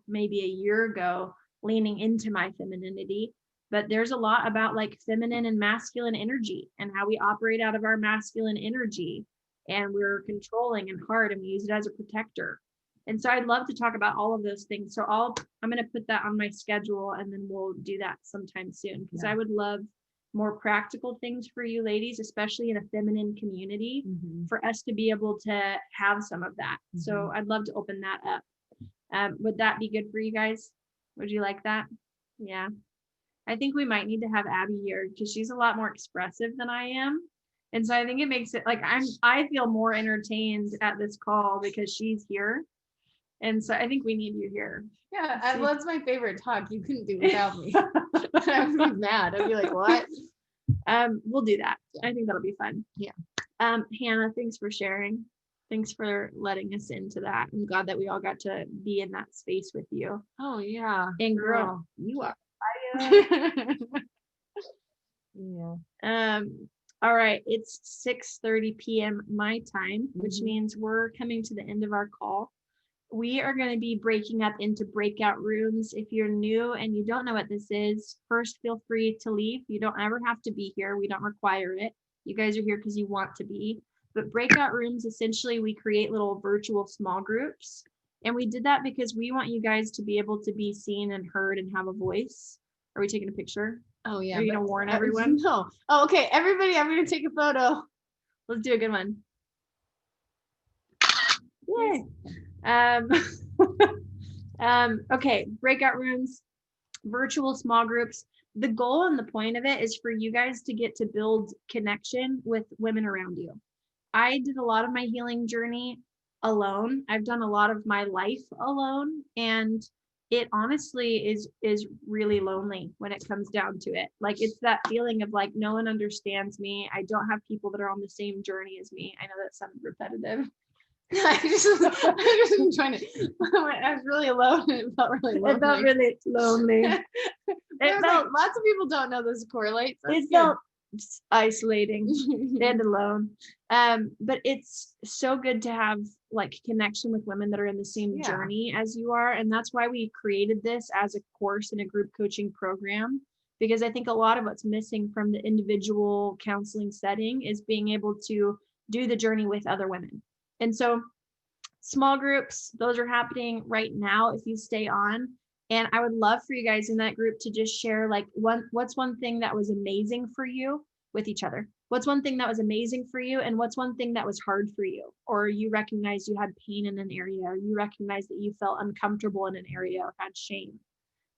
maybe a year ago leaning into my femininity, but there's a lot about like feminine and masculine energy and how we operate out of our masculine energy, and we're controlling and hard, and we use it as a protector. And so I'd love to talk about all of those things. So I'm going to put that on my schedule, and then we'll do that sometime soon, because I would love more practical things for you ladies, especially in a feminine community, for us to be able to have some of that. So I'd love to open that up. Would that be good for you guys? Would you like that? Yeah. I think we might need to have Abby here, because she's a lot more expressive than I am. And so I think it makes it like I feel more entertained at this call because she's here. And so I think we need you here. Yeah, well, that's my favorite talk. You couldn't do without me. I would be mad. I'd be like, what? We'll do that. I think that'll be fun. Yeah. Hannah, thanks for sharing. Thanks for letting us into that. I'm glad that we all got to be in that space with you. Oh yeah. And girl, you are. Yeah. All right, it's 6:30 p.m. my time, which means we're coming to the end of our call. We are going to be breaking up into breakout rooms. If you're new and you don't know what this is, first feel free to leave. You don't ever have to be here. We don't require it. You guys are here because you want to be. But breakout rooms, essentially, we create little virtual small groups. And we did that because we want you guys to be able to be seen and heard and have a voice. Are we taking a picture? Oh yeah. Are you but- gonna warn everyone? No. Oh, okay. Everybody, I'm gonna take a photo. Let's do a good one. Yay. Okay, breakout rooms, virtual small groups. The goal and the point of it is for you guys to get to build connection with women around you. I did a lot of my healing journey alone. I've done a lot of my life alone, and it honestly is really lonely when it comes down to it. Like, it's that feeling of like no one understands me. I don't have people that are on the same journey as me. I know that sounds repetitive. I just am trying to. I was really alone. And it felt really lonely. It felt really lonely. It felt, lots of people don't know this correlates. That's It felt isolating good. and alone. But it's so good to have like connection with women that are in the same Yeah. journey as you are. And that's why we created this as a course in a group coaching program, because I think a lot of what's missing from the individual counseling setting is being able to do the journey with other women. And so small groups, those are happening right now if you stay on. And I would love for you guys in that group to just share like what's one thing that was amazing for you with each other. What's one thing that was amazing for you, and what's one thing that was hard for you, or you recognize you had pain in an area, or you recognize that you felt uncomfortable in an area or had shame.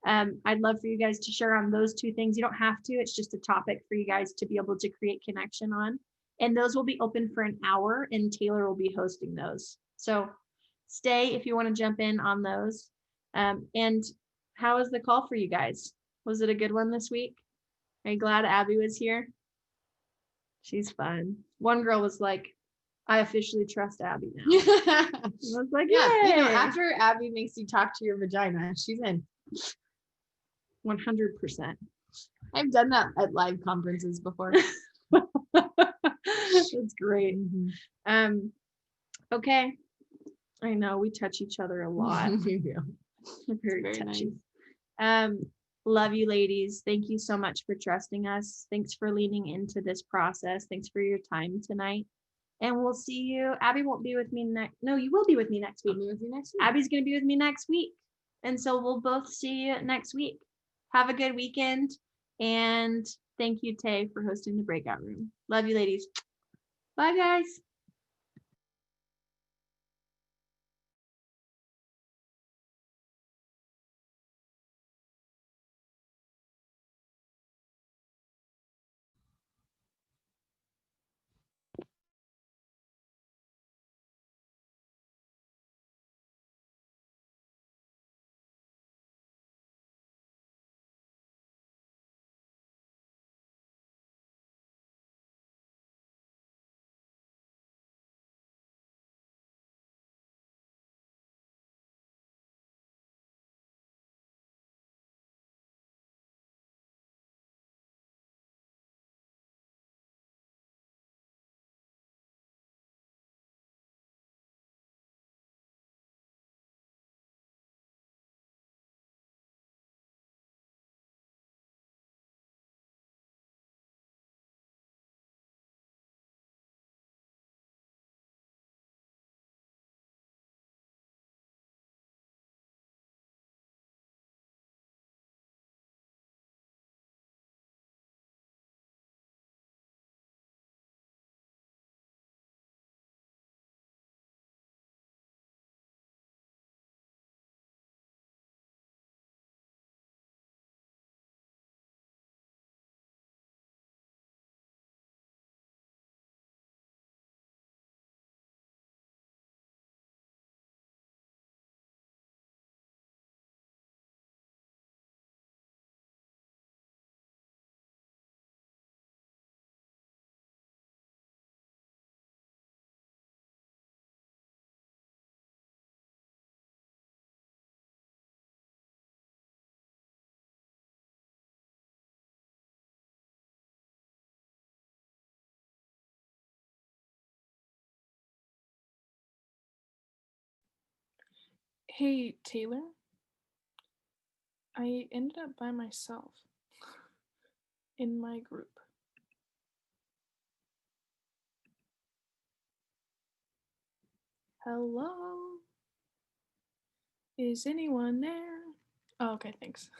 I'd love for you guys to share on those two things. You don't have to, it's just a topic for you guys to be able to create connection on. And those will be open for an hour, and Taylor will be hosting those. So stay if you want to jump in on those. And how was the call for you guys? Was it a good one this week? Are you glad Abby was here? She's fun. One girl was like, I officially trust Abby now. I was like, Yeah, you know, "Yay." after Abby makes you talk to your vagina, she's in. 100%. I've done that at live conferences before. That's great. Okay. I know we touch each other a lot. We're very very touchy. nice. Love you, ladies. Thank you so much for trusting us. Thanks for leaning into this process. Thanks for your time tonight. And we'll see you. Abby won't be with me next. No, you will be with me next I'll week. be with you next week. Abby's going to be with me next week. And so we'll both see you next week. Have a good weekend. And thank you, Tay, for hosting the breakout room. Love you, ladies. Bye, guys. Hey, Taylor. I ended up by myself in my group. Hello? Is anyone there? Oh, okay, thanks.